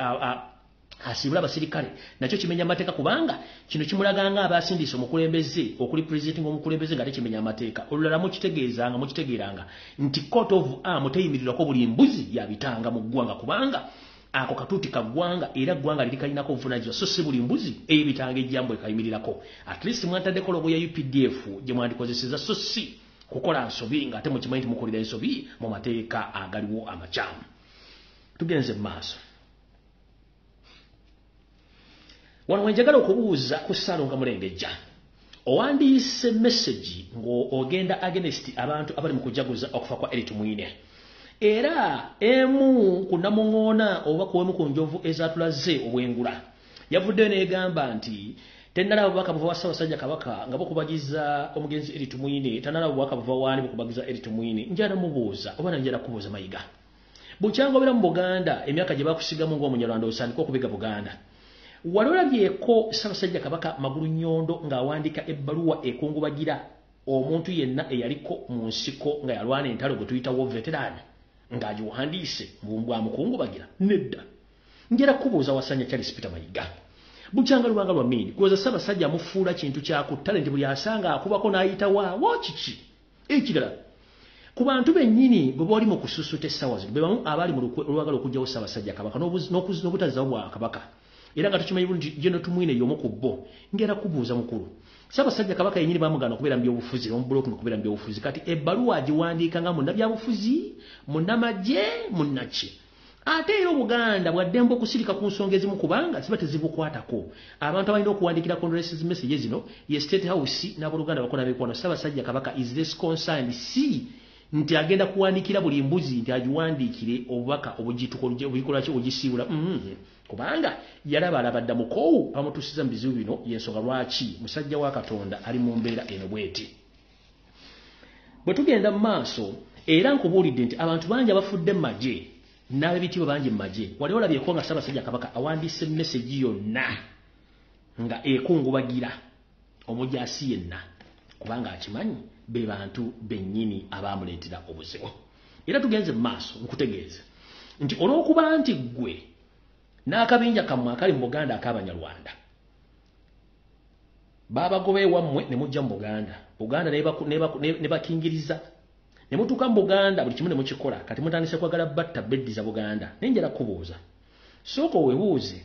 asibula abasirikale nakyo kimenya amateeka kubanga kino kimulaganga abasindisa omukulembeze okuli president omukulembeze nga tekimenya amateeka olulala mukitegeeranga nti court of arm teyimirirwako buli mbuzi yabitanga mu ggwanga kubanga ako katuuti ka ggwanga era ggwanga lirikalinako obuvunaanyizibwa so si buli mbuzi ey'ebitanga ejjambo ekayimirirako at least mwataddeko logo ya UPDF gye mwandikozeseza so si kukola nsobi ng'ate mukimanyi nti mukolera ensobi mu mateeka agaliwo amakyamu. Tugenze mu maaso. Wano wenjagala okubuuza ku Ssaalonga Mulengejja. Owandiise message ng'ogenda against abantu abali mu kujaguza okufa kwa Eritu Mwine. Era emu kunamuŋoona oba kuwemu ku njovu ezatulaze obwengula. Yavuddeyo n'egamba nti tennalaba bubaka buva wa Ssaabasajja Kabaka nga bukubagiza omugenzi Eritu Mwine, tannalaba bubaka buva waani bukubagiza Eritu Mwine. Njala mubuuza oba nanjala kubuuza Mayiga. Bukyangobera mu Buganda emyaka gye bakusigamu ng'Omunyarwanda osandika okubiga Buganda. Walolabyeko Ssaabasajja Kabaka Magulu Nnyondo ng'awandiika ebbaluwa ekungubagira omuntu yenna eyaliko mu nsiko nga yalwana entalo gwe tuyita war veteran ng'agiwandiise bwa mukungubagira nedda. Njera kubuuza Wasanya Charles Peter Mayiga. Bukyanga lubanga lwa mini kuweza Ssaabasajja amufuula kintu kyaku talenti buli asanga akubako n'ayita waawo kiki ekirala ku bantu bennyini bwe bali mu kususuta essaawa zino be bamu abali mu olwagala okugyawo Ssaabasajja Kabaka n'obutazawo bwa Kabaka. Era nga tukimanyi bulungi General Tumwine y'omu ku bo ngera kubuuza mukulu Ssaabasajja Kabaka yennyini bamugana okubeera mu byobufuzi omubulooki mu kubeera mu byobufuzi kati ebbaluwa agiwandiika nga munnabyabufuzi munnamagye munnaki ate era Obuganda bwaddemba okusirika ku nsonga ezimu kubanga ziba tezibukwatako abantu abalina okuwandikira condolences messages zino ye State House n'abooluganda bakola beekwano Ssaabasajja Kabaka is less concerned si nti agenda kuwandikira buli mbuzi nti agiwandiikire obubaka obugikola ki ogisiibula kubanga yalaba alabadda mukoowu bamutuusiza mu bizibu bino y'ensonga lwaki musajja wa Katonda ali mu mbeera eno bweti. Bwe tugenda mu maaso era nkubuulidde nti abantu bangi abafudde mu magye n'ab'ebitiibwa bangi mu magye wali olabyeko nga Ssaabasajja Kabaka awandiise message yonna nga ekungubagira omujaasi yenna kubanga akimanyi be bantu bennyini abaamuleetera obuzibu. Era tugenze mu maaso nkutegeeza nti olw'okuba nti ggwe n'akabinja kammwe akali mu Buganda ak'Abanyarwanda baabagoba ewammwe ne mujja mu Buganda ne bakingiriza ne mutuuka mu Buganda buli kimu ne mukikola kati mutandise kwagala batta beddi za Buganda. Naye njala kubuuza sooka weebuuze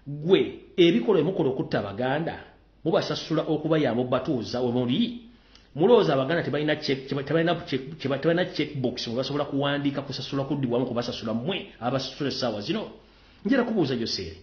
gwe ebikolwa emukola okutta Abaganda mubasasula okubayamba obbatuuza we muli mulowooza Abaganda tebalina checkbox mwe basobola kuwandiika kusasula kuddibwamu kubasasula mmwe abasasula essaawa zino. Njera kubuuza Joseeri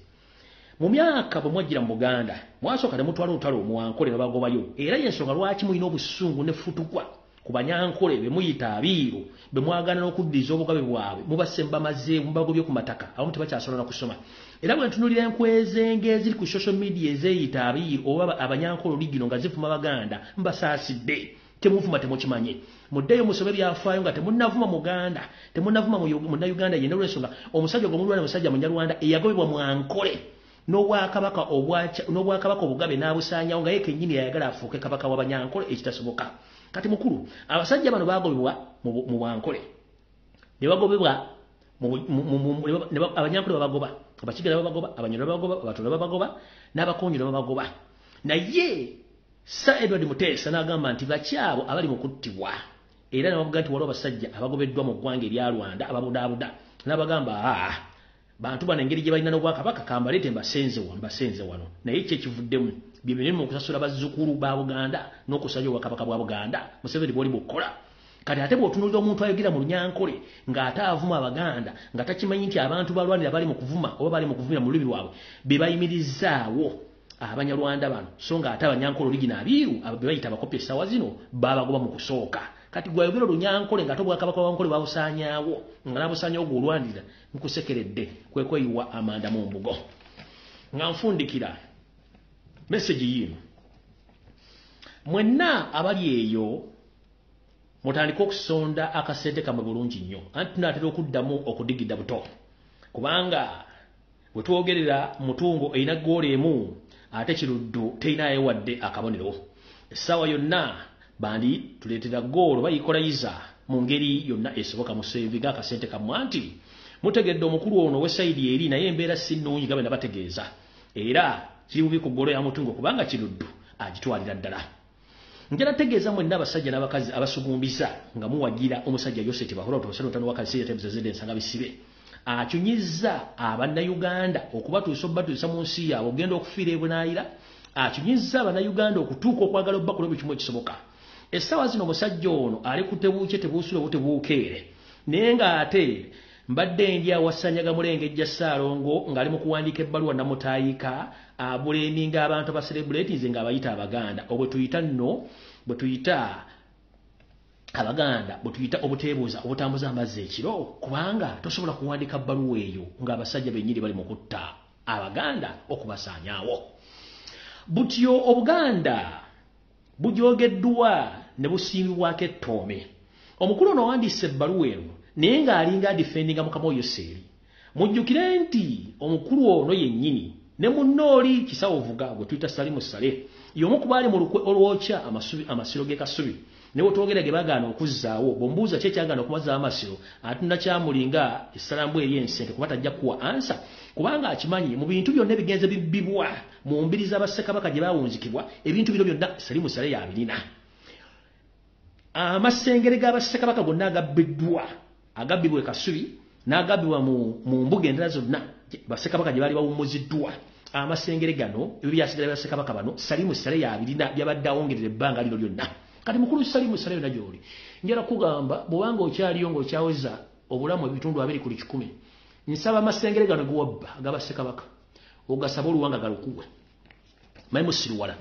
mu myaka bwe mwajjira mu Buganda mwasooka ne mutwala olutalo Omuwankole babagobayo era y'ensonga lwaki mulina obusungu ne futukwa ku Banyankole be muyita abiiru be mwagana n'okuddiza obugabe bwabwe mubasemba maze mubagobye ku mataka abamu tebakyasobola na kusoma. Era bwe ntunuulira enkwezenge eziri ku social media ezeeyita abiiru oba Abanyankole oligino nga zivuma Baganda mbasaasidde temuvuma temukimanye muddeyo musome byafaayo nga temunnavuma Muganda temunnavuma Munnayuganda yenna olw'ensonga omusajja ogw'omulwana musajja Munyarwanda eyagobebwa Mwankole n'obwakabaka obugabe n'abusaanyawo nga ye kennyini yayagala afuuke kabaka w'Abanyankole ekitasoboka. Kati mukulu abasajja bano baagobebwa mu Bwankole ne bagobebwa Abanyankole babagoba Abakigala babagoba Abanyoro babagoba Abatono babagoba n'Abakonjolo babagoba naye Sir Edward Muteesa n'agamba nti bakyabo abali mu kuttibwa era n'abavuga nti waliwo abasajja abagobeddwa mu ggwanga erya Rwanda ababudaabuda n'abagamba bantu bano engeri gye balina n'Obwakabaka kambaleete mbasenze wano naye kyekivuddemu bye binene mu kusasula bazzukulu ba Buganda n'okusajja Obwakabaka bwa Buganda Museveni bw'oli bukola. Kati ate bw'otunuulira omuntu ayogira mu Lunyankole ng'ate avuma Abaganda nga takimanyi nti abantu balwanira bali mu kuvuma oba bali mu kuvumira mu lulimi lwabwe be bayimirizaawo Abanyarwanda bano songa ate abanyankole original abiru abayita abakopi essawa zino babagoba mu kusooka kati gwayogera olunyankole nga tobwakabaka wankole babusaanyaawo nga nabusaanyaawo gwolwanirira nkusekeredde kwekweyiwa amanda mu mbugo nga nfundikira message yino mwenna abali eyo mutandika okusonda akasente kamwe bulungi nnyo anti tunaatera okuddamu okudigidda buto kubanga bwe twogerera mutungo erina ggoolo emu ate kiruddu terinayo wadde akabonero essaawa yonna bandi tuleetera ggoolo bayikolayiza mu ngeri yonna esoboka mu sevinga akasente kammwe anti mutegedde omukulu ono w'essayidi eri naye embeera si nnungi nga bwe nabategeeza era kiri bubi ku ggoolo ya mutungo kubanga kiruddu agitwalira ddala njala tegeeza mwenna abasajja n'abakazi abasugumbiza nga muwagira omusajja Yoseti Bahura otosero wakasi yatebezezede nsanga bisibe akyunyizza abannayuganda okubatuusa obbatuusa mu nsi yaabwe ogenda okufiira ebunaayira akyunyizza abannayuganda okutuuka okwagala obbakulo buli kimu ekisoboka essaawa zino omusajja ono ali ku tebuukye tebuusula obutebuukeere naye ng'ate mbadde ndi awasanyaga mulengejja Ssaalongo ng'ali mu kuwandiika ebbaluwa namutaayika abuleeminga abantu aba celebrities ng'abayita abaganda obwe tuyita nno bwe tuyita abaganda bwe tuyita obuteebuuza obutambuza amazzi ekiro kubanga tosobola kuwandiika bbaluwa eyo ng'abasajja bennyini bali mu kutta abaganda okubasaanyaawo butyo obuganda bujogeddwa ne busiimibwako ettoome omukulu ono wandiise ebbaluwa eno naye ng'alinga adifendinga mukama oyo Seeri mujjukire nti omukulu ono yennyini ne munnooli kisawovuga gwe tuyita Salimu Sale y'omu ku baali mu lukwe olwokya amasiro g'e Kasubi ne bwe twogera ge bagaana okuzzaawo bw'ombuuza ki ekyagaana okumazaawo amasiro atunda kyamulinga essalambwa eri ensente kuba tajja kuwa ansa kubanga akimanyi mu bintu byonna ebigenze bibbibwa mu mbiri z'abassekabaka gye baawunzikibwa ebintu bino byonna Salimu Sale yabirina amasengere g'abassekabaka gonna agabbibwa e Kasubi n'agabbibwa mu mbuga endala zonna bassekabaka gye baali bawummuziddwa amasengere gano ebyo byasigala bassekabaka bano Salimu Sale yabirina byabadde awongerera ebbanga lino lyonna kati mukulu Salimu Sale yonna gy'oli njala kugamba bw'obanga okyaliyo ng'okyaweza obulamu ebitundu 2/100 nsaba amasengere gano gewabba ag'abassekabaka ogasaba oluwanga galukuwe mayi musiruwala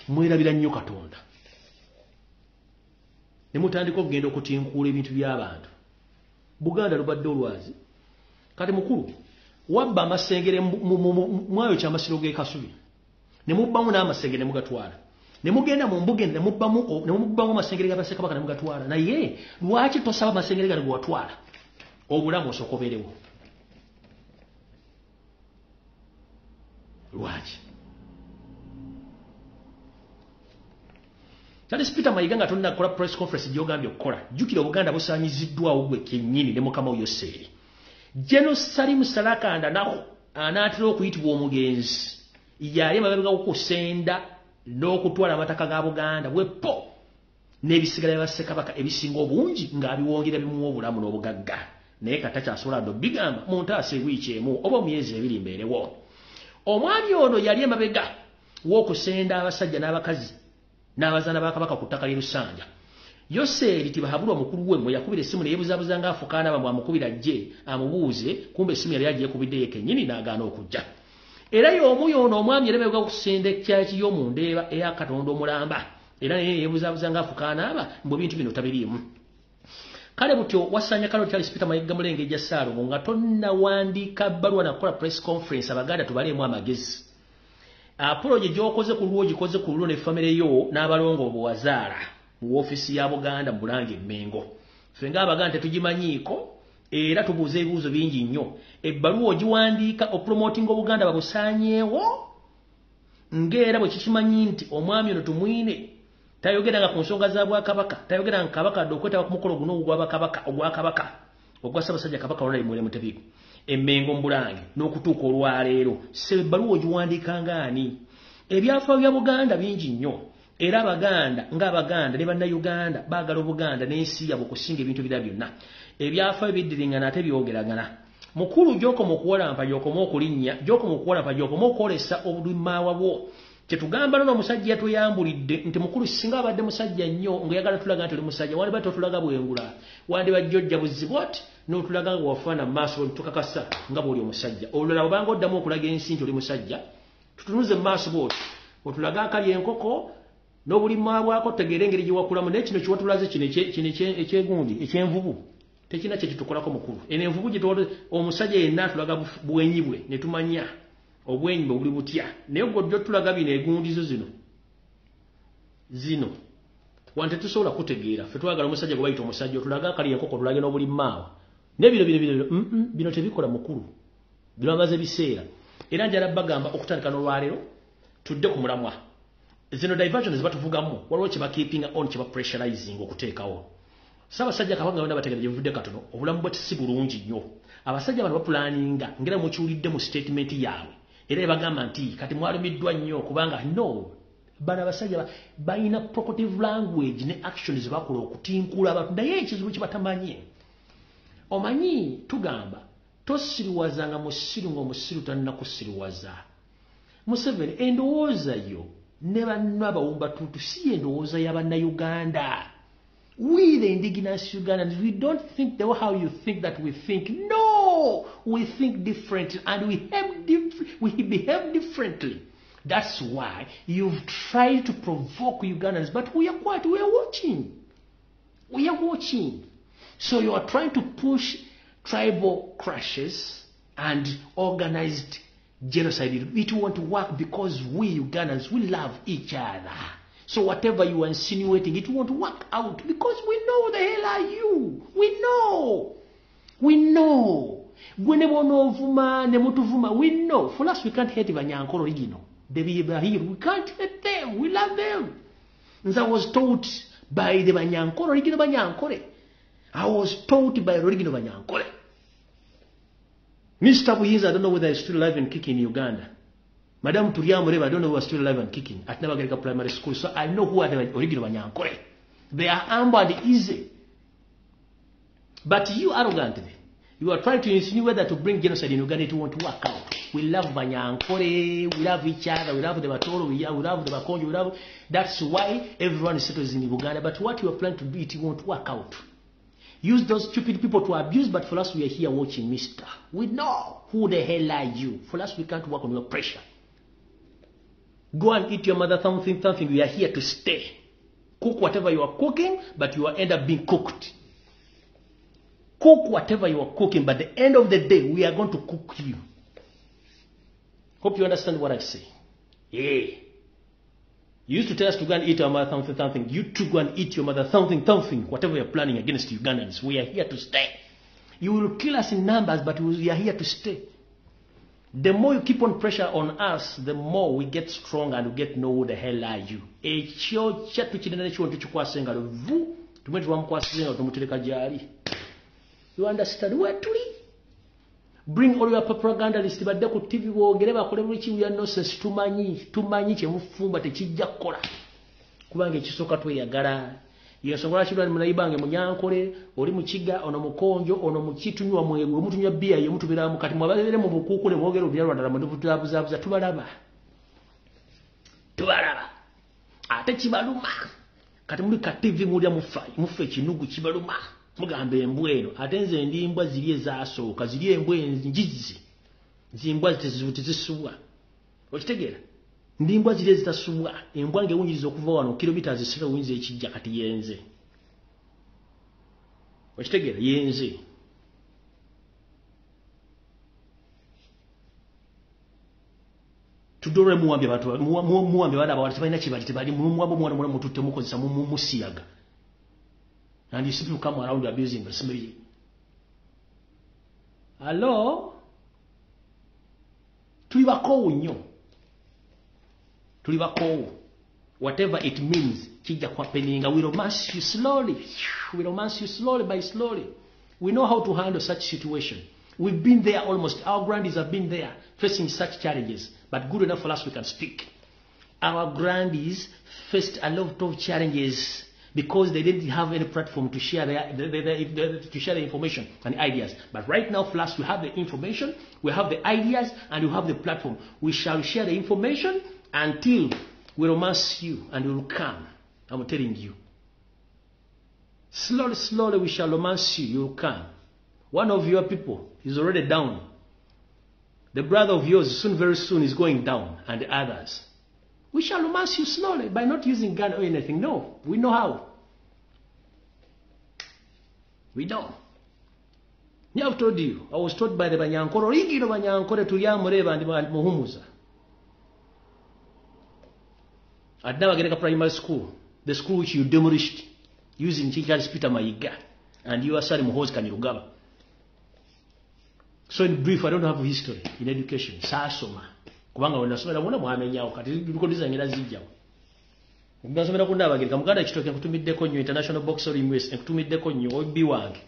mwerabira nnyo Katonda ne mutandika okugenda okutinkuula ebintu by'abantu Buganda lubadde olwazi kati mukulu wabba amasengere mwayo kyamasiro g'e Kasubi ne mubbamu n'amasengere ne mugatwala ne mugenda mu mbuga ne mubbamu amasengere g'abassekabaka ne mugatwala naye lwaki tosaba amasengere gano gewatwala obulamu osokoberewo lwaki Charles Peter Mayiga nga tonna kola press conference gyogambye okukola jjukira Obuganda busaanyiziddwawo gwe kennyini ne mukama oyo Seeri Jeno Salimu Salakanda nako anaatera okuyitibwa omugenzi yali amabega okusenda n'okutwala amataka ga Buganda bwepo n'ebisigala by'abassekabaka ebisinga obungi ng'abiwongera bimuwa obulamu n'obugagga naye katakyasobola ndo bigamba mu ntaasa ewiiki emu oba omuyezi ebiri mbeerewo omwami ono yali emabega w'okusenda abasajja n'abakazi n'abazaana ba Kabaka ku ttaka ly'e Lusanja Yoseeri tibahabulwa omukulu we mwe yakubira essimu ne yeebuzaabuza ng'afukaana bamwe amukubira ajje amubuuze kumbe essimu yali agiye kubiddeyo kennyini n'agaana okujja era y'omu y'ono omwami yali emabega okusenda ekyaki y'omu ndeeba eya Katonda omulamba era naye yeebuzaabuza ng'afukaana aba mbu bintu bino tabiriimu kale butyo wasanya kalo Charles Peter Mayiga mulengejja Ssaalongo nga tonnawandiika bbaluwa nakola press conference abaganda tubaleemu amagezi apology gy'okoze ku lwo gikoze ku lwo ne famire yo n'abalongo obuwazaala mu ofiisi ya Buganda mu Bulange Mmengo ffe ng'abaganda tetugimanyiiko era tubuuza ebibuuzo bingi nnyo ebbaluwa ogiwandiika opromoting Obuganda babusaanyeewo ng'era bwe kikimanyi nti omwami ono tumwine tayogeranga ku nsonga za Bwakabaka tayogeranga Kabaka adde okwetaba ku mukolo guno ogwa Kabaka ogwa Ssaabasajja Kabaka Ronald Muwere Mutebi Emmengo mu Bulange n'okutuuka olwaleero sebe ebbaluwa ogiwandiika ng'ani ebyafaayo bya Buganda bingi nnyo era abaganda ng'abaganda ne bannayuganda baagala Obuganda n'ensi yaabwe okusinga ebintu ebirala byonna ebyafaayo biddiringana ate byogeragana mukulu gy'okoma okuwalampa gy'okoma okulinnya gy'okoma okuwalampa gy'okoma okwolesa obudumaawa bwo Kyetugamba nno omusajja tuyambulidde nti mukulu singa abadde musajja nnyo ng'ayagala tulaga nti oli musajja wandi bate otulaga bwengula wandi bajjojja buzibu ati n'otulaga nga wafaana mu maaso tukakasa nga bw'oli omusajja olulala obanga oddamu okulaga ensi nti oli musajja tutunuze mu maaso bwoti otulaga akali enkoko n'obulimwa bwako tegeera engeri gye wakulamu naye kino kiwatulaze kino ekyegundi ekyenvubu tekina kye kitukolako mukulu eno envubu gye omusajja yenna atulaga bwenyi bwe ne tumanya obwenyi bwe buli butya naye gwe tulaga bino egundizo zino wante tusobola kutegeera ffe twagala omusajja gwe bayita omusajja otulaga akali enkoko tulage n'obulimaawa naye bino tebikola mukulu bino amaze biseera era njala bagamba okutandika n'olwaleero tudde ku mulamwa zino diversions batuvugamu waliwo kye bakeepinga on kye bapressurizing okuteekawo Ssaabasajja Kabaka yonna bategereje buvudde katono obulamu bwe si bulungi nnyo abasajja bano bapulaninga ngera mukiwulidde mu statement yaabwe era bagamba nti kati mwalumiddwa nnyo kubanga no bana abasajja balina provocative language ne actions bakola okutinkula abantu naye ekizibu kibatamanye omanyi tugamba tosiriwazanga musiru ng'omusiru tannakusiriwaza Museveni endowooza yo ne banno abawumba tutu si endowooza y'Abannayuganda. We, the indigenous Ugandans, we don't think the way how you think that we think. No! We think differently and we behave differently. That's why you've tried to provoke Ugandans, but we are watching. We are watching. So you are trying to push tribal crashes and organized genocide. It won't work because we Ugandans, we love each other. So whatever you are insinuating, it won't work out because we know the hell are you. We know. We know. We know. For us, we can't hate Banyankore original. They are here. We can't hate them. We love them. And I was taught by the Banyankore, original Banyankore. I was taught by the original Banyankore. Mr. Buyinza, I don't know whether he's still alive and kicking in Uganda. Madam Turiamu Reva, I don't know who are still alive and kicking at Navagarika Primary School. So I know who are the original Banyankore. They are humble and easy. But you arrogantly, you are trying to insinuate that to bring genocide in Uganda, it won't work out. We love Banyankore, we love each other, we love the Batoro, we love the Bakonjo, we love. That's why everyone settles in Uganda. But what you are planning to do, it won't work out. Use those stupid people to abuse, but for us, we are here watching, mister. We know who the hell are you. For us, we can't work on your pressure. Go and eat your mother something. We are here to stay. Cook whatever you are cooking, but you will end up being cooked. Cook whatever you are cooking, but at the end of the day, we are going to cook you. Hope you understand what I say. Yeah. You used to tell us to go and eat our mother something. You too go and eat your mother something. Whatever you're planning against Ugandans, we are here to stay. You will kill us in numbers, but we are here to stay. The more you keep on pressure on us, the more we get strong and we get to know who the hell are you. You understand where to live? Bring all your propaganda list badde ku TV boogere bakole buli kimu ya nonsense tumanyi kye mufumba tekijja kukola kubanga ekisooka tweyagala yensongola kirwani munayibange Munyankole oli mukiga ono mukonjo ono mukitunywa mweru omutunywa bia ye mutubira mu kati mwabere mu bukukule boogere obyalwa dala mu tulabuzabuza tubalaba ate kibaluma kati muli ka TV mulya mufa ekinugu kibaluma mugambe embweno ate nze ndi mbwa ziri ezasooka ziri embwa enjizi zimbwa zitezisuwa okitegeera ndi mbwa ziri ezitasuwa embwa ngewunyiriza okuva wano kilomita zisira wunyiza ekijja kati yenze okitegeera yenze tudore muwambye abantu muwambye bana abawala tebalina kibali tebali muwambye mwana mututte mukozesa musiyaga. And you see people come around abusing the smell. Hello? Tulibakowo. Whatever it means, kija kwapeninga. We romance you slowly. By slowly. We know how to handle such situation. We've been there almost. Our grandies have been there facing such challenges. But good enough for us we can speak. Our grandies faced a lot of challenges because they didn't have any platform to share the information and ideas. But right now, for us, we have the information, we have the ideas, and we have the platform. We shall share the information until we romance you and you will come. I'm telling you. Slowly, slowly we shall romance you. You will come. One of your people is already down. The brother of yours soon, very soon, is going down, and the others. We shall romance you slowly by not using gun or anything. No, we know how. We know. I've told you, I was taught by the Banyankore, Rigino Banyankore to Yamureva and Muhumuza. I'd never get a primary school, the school which you demolished using teachers Peter Maiga, and you are Salim Hos Kanyugaba. So in brief, I don't have a history in education. Sasoma. Kubanga wanasomera mwana mwamenya wakati bikodiza ngera zijja. Ngasomera kunda bagirika muganda kitoke kutumiddeko nnyo international boxer in US kutumiddeko nnyo obi wange.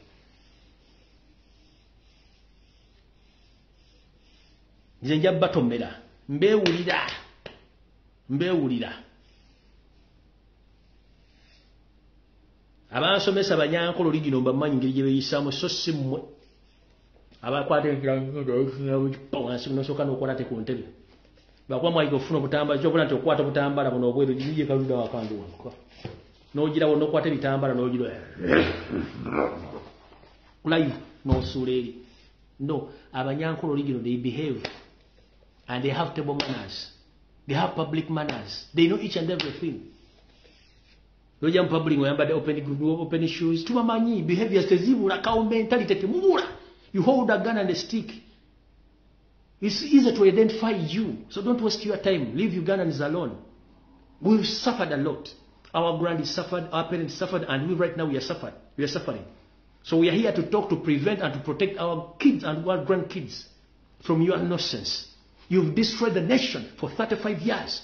Nze njja batomera. Mbewulira. Abasomesa Banyankole Rigino bamanyi ngeri gye beyisamu so si mmwe. Abakwate wansi nosoka nokola te ku ntebe. Bakwa mwayiga ofuna butambala kyokula nti okwata butambala buno obweru jiye kaluda wakandu wanko. Nogira wono kwate bitambala nogira. Live no suleli. No, Abanyankole Rigino they behave and they have table manners. They have public manners. They know each and everything. Lojam public wayamba open shoes tumamanyi behavior sezibula ka mentality temubula. You hold a gun and a stick. It's easy to identify you. So don't waste your time. Leave Ugandans alone. We've suffered a lot. Our grandies suffered, our parents suffered, and we right now we are suffering. So we are here to talk, to prevent and to protect our kids and our grandkids from your nonsense. You've destroyed the nation for 35 years.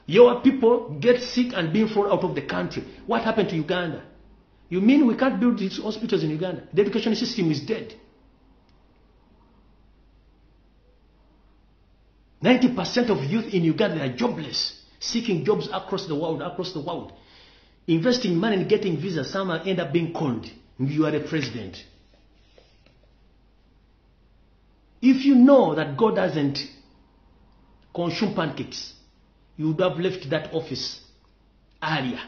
Your people get sick and being thrown out of the country. What happened to Uganda? You mean we can't build these hospitals in Uganda? The education system is dead. 90% of youth in Uganda are jobless, seeking jobs across the world. Investing money and getting visas, some end up being conned. You are the president. If you know that God doesn't consume pancakes, you would have left that office earlier.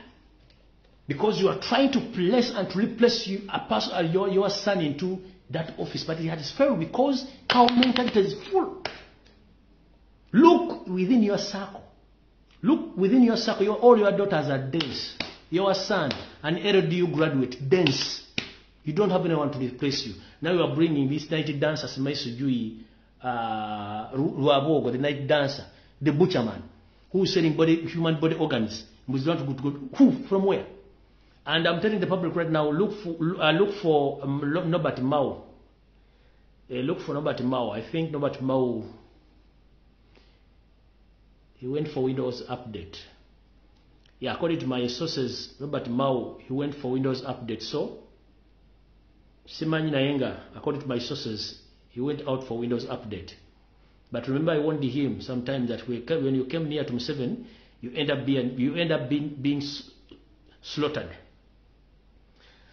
Because you are trying to place and to replace your son into that office. But it has failed because our mentality is full. Look within your circle. Look within your circle. All your daughters are dense. Your son, an LDU graduate, dense. You don't have anyone to replace you. Now you are bringing this night dancers, Maisujui, Ruabogo, the night dancer, the butcherman, who is selling human body organs. Who? From where? And I'm telling the public right now, look for Nobert Mao. Look for Nobert Mao. I think Nobert Mao, he went for Windows Update. Yeah, according to my sources, Nobert Mao, he went for Windows Update. So, Simanyi Nayenga, according to my sources, he went out for Windows Update. But remember, I warned him sometimes that when you came near to M7, you end up being slaughtered.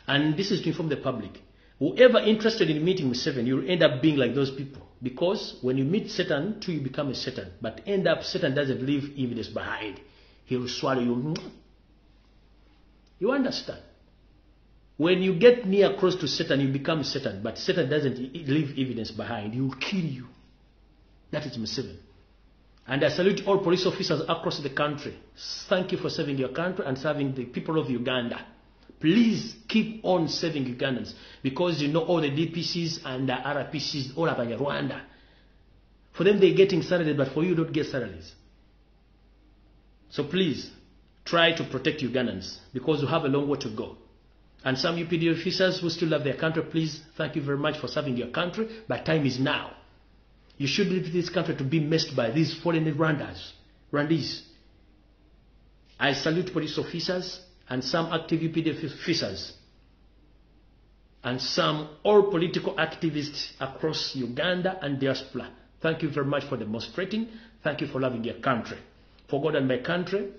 And this is to inform the public. Whoever interested in meeting with Satan, you'll end up being like those people. Because when you meet Satan, too, you become a Satan. But end up, Satan doesn't leave evidence behind. He will swallow you. You understand? When you get near close to Satan, you become Satan. But Satan doesn't leave evidence behind. He will kill you. That is M7. And I salute all police officers across the country. Thank you for serving your country and serving the people of Uganda. Please keep on serving Ugandans, because you know all the DPCs and the RPCs all about Rwanda. For them, they're getting salaries, but for you, don't get salaries. So please, try to protect Ugandans, because you have a long way to go. And some UPD officers who still love their country, please, thank you very much for serving your country, but time is now. You should leave this country to be messed by these foreign Rwandese. I salute police officers and some active UPD officers, and some all political activists across Uganda and diaspora. Thank you very much for demonstrating. Thank you for loving your country. For God and my country,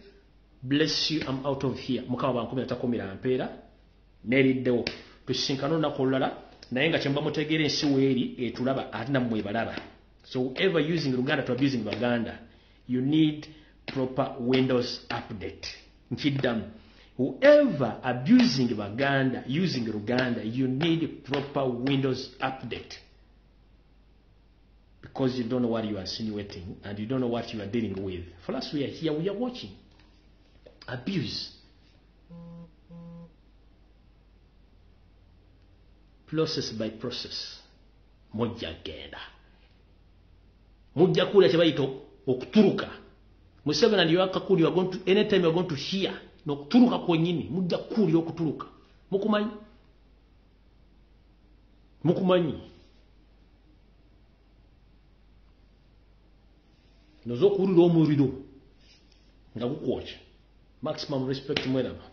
bless you. I'm out of here. Mukama bankumira takumira ampeera neriddewo tusinkana olunaku olulala naye nga kyemba mutegeera ensi weeri etulaba ate nammwe balaba. So whoever using Luganda to abusing Baganda, You need proper Windows update. Nkiddamu. Whoever abusing Baganda, using Luganda, you need proper Windows update. Because you don't know what you are insinuating and you don't know what you are dealing with. For us, we are here, we are watching. Abuse. Process by process. Mujja genda. Mujja kula kyebayita okuturuka. Museveni and Yakakuli, you are going to, anytime you are going to hear, no kuturuka kwenyini, mujja kuli okuturuka. Mukumanyi. Mukumanyi. Nozo kuulira omuliro nga gukwoca. Maximum respect mwelaba.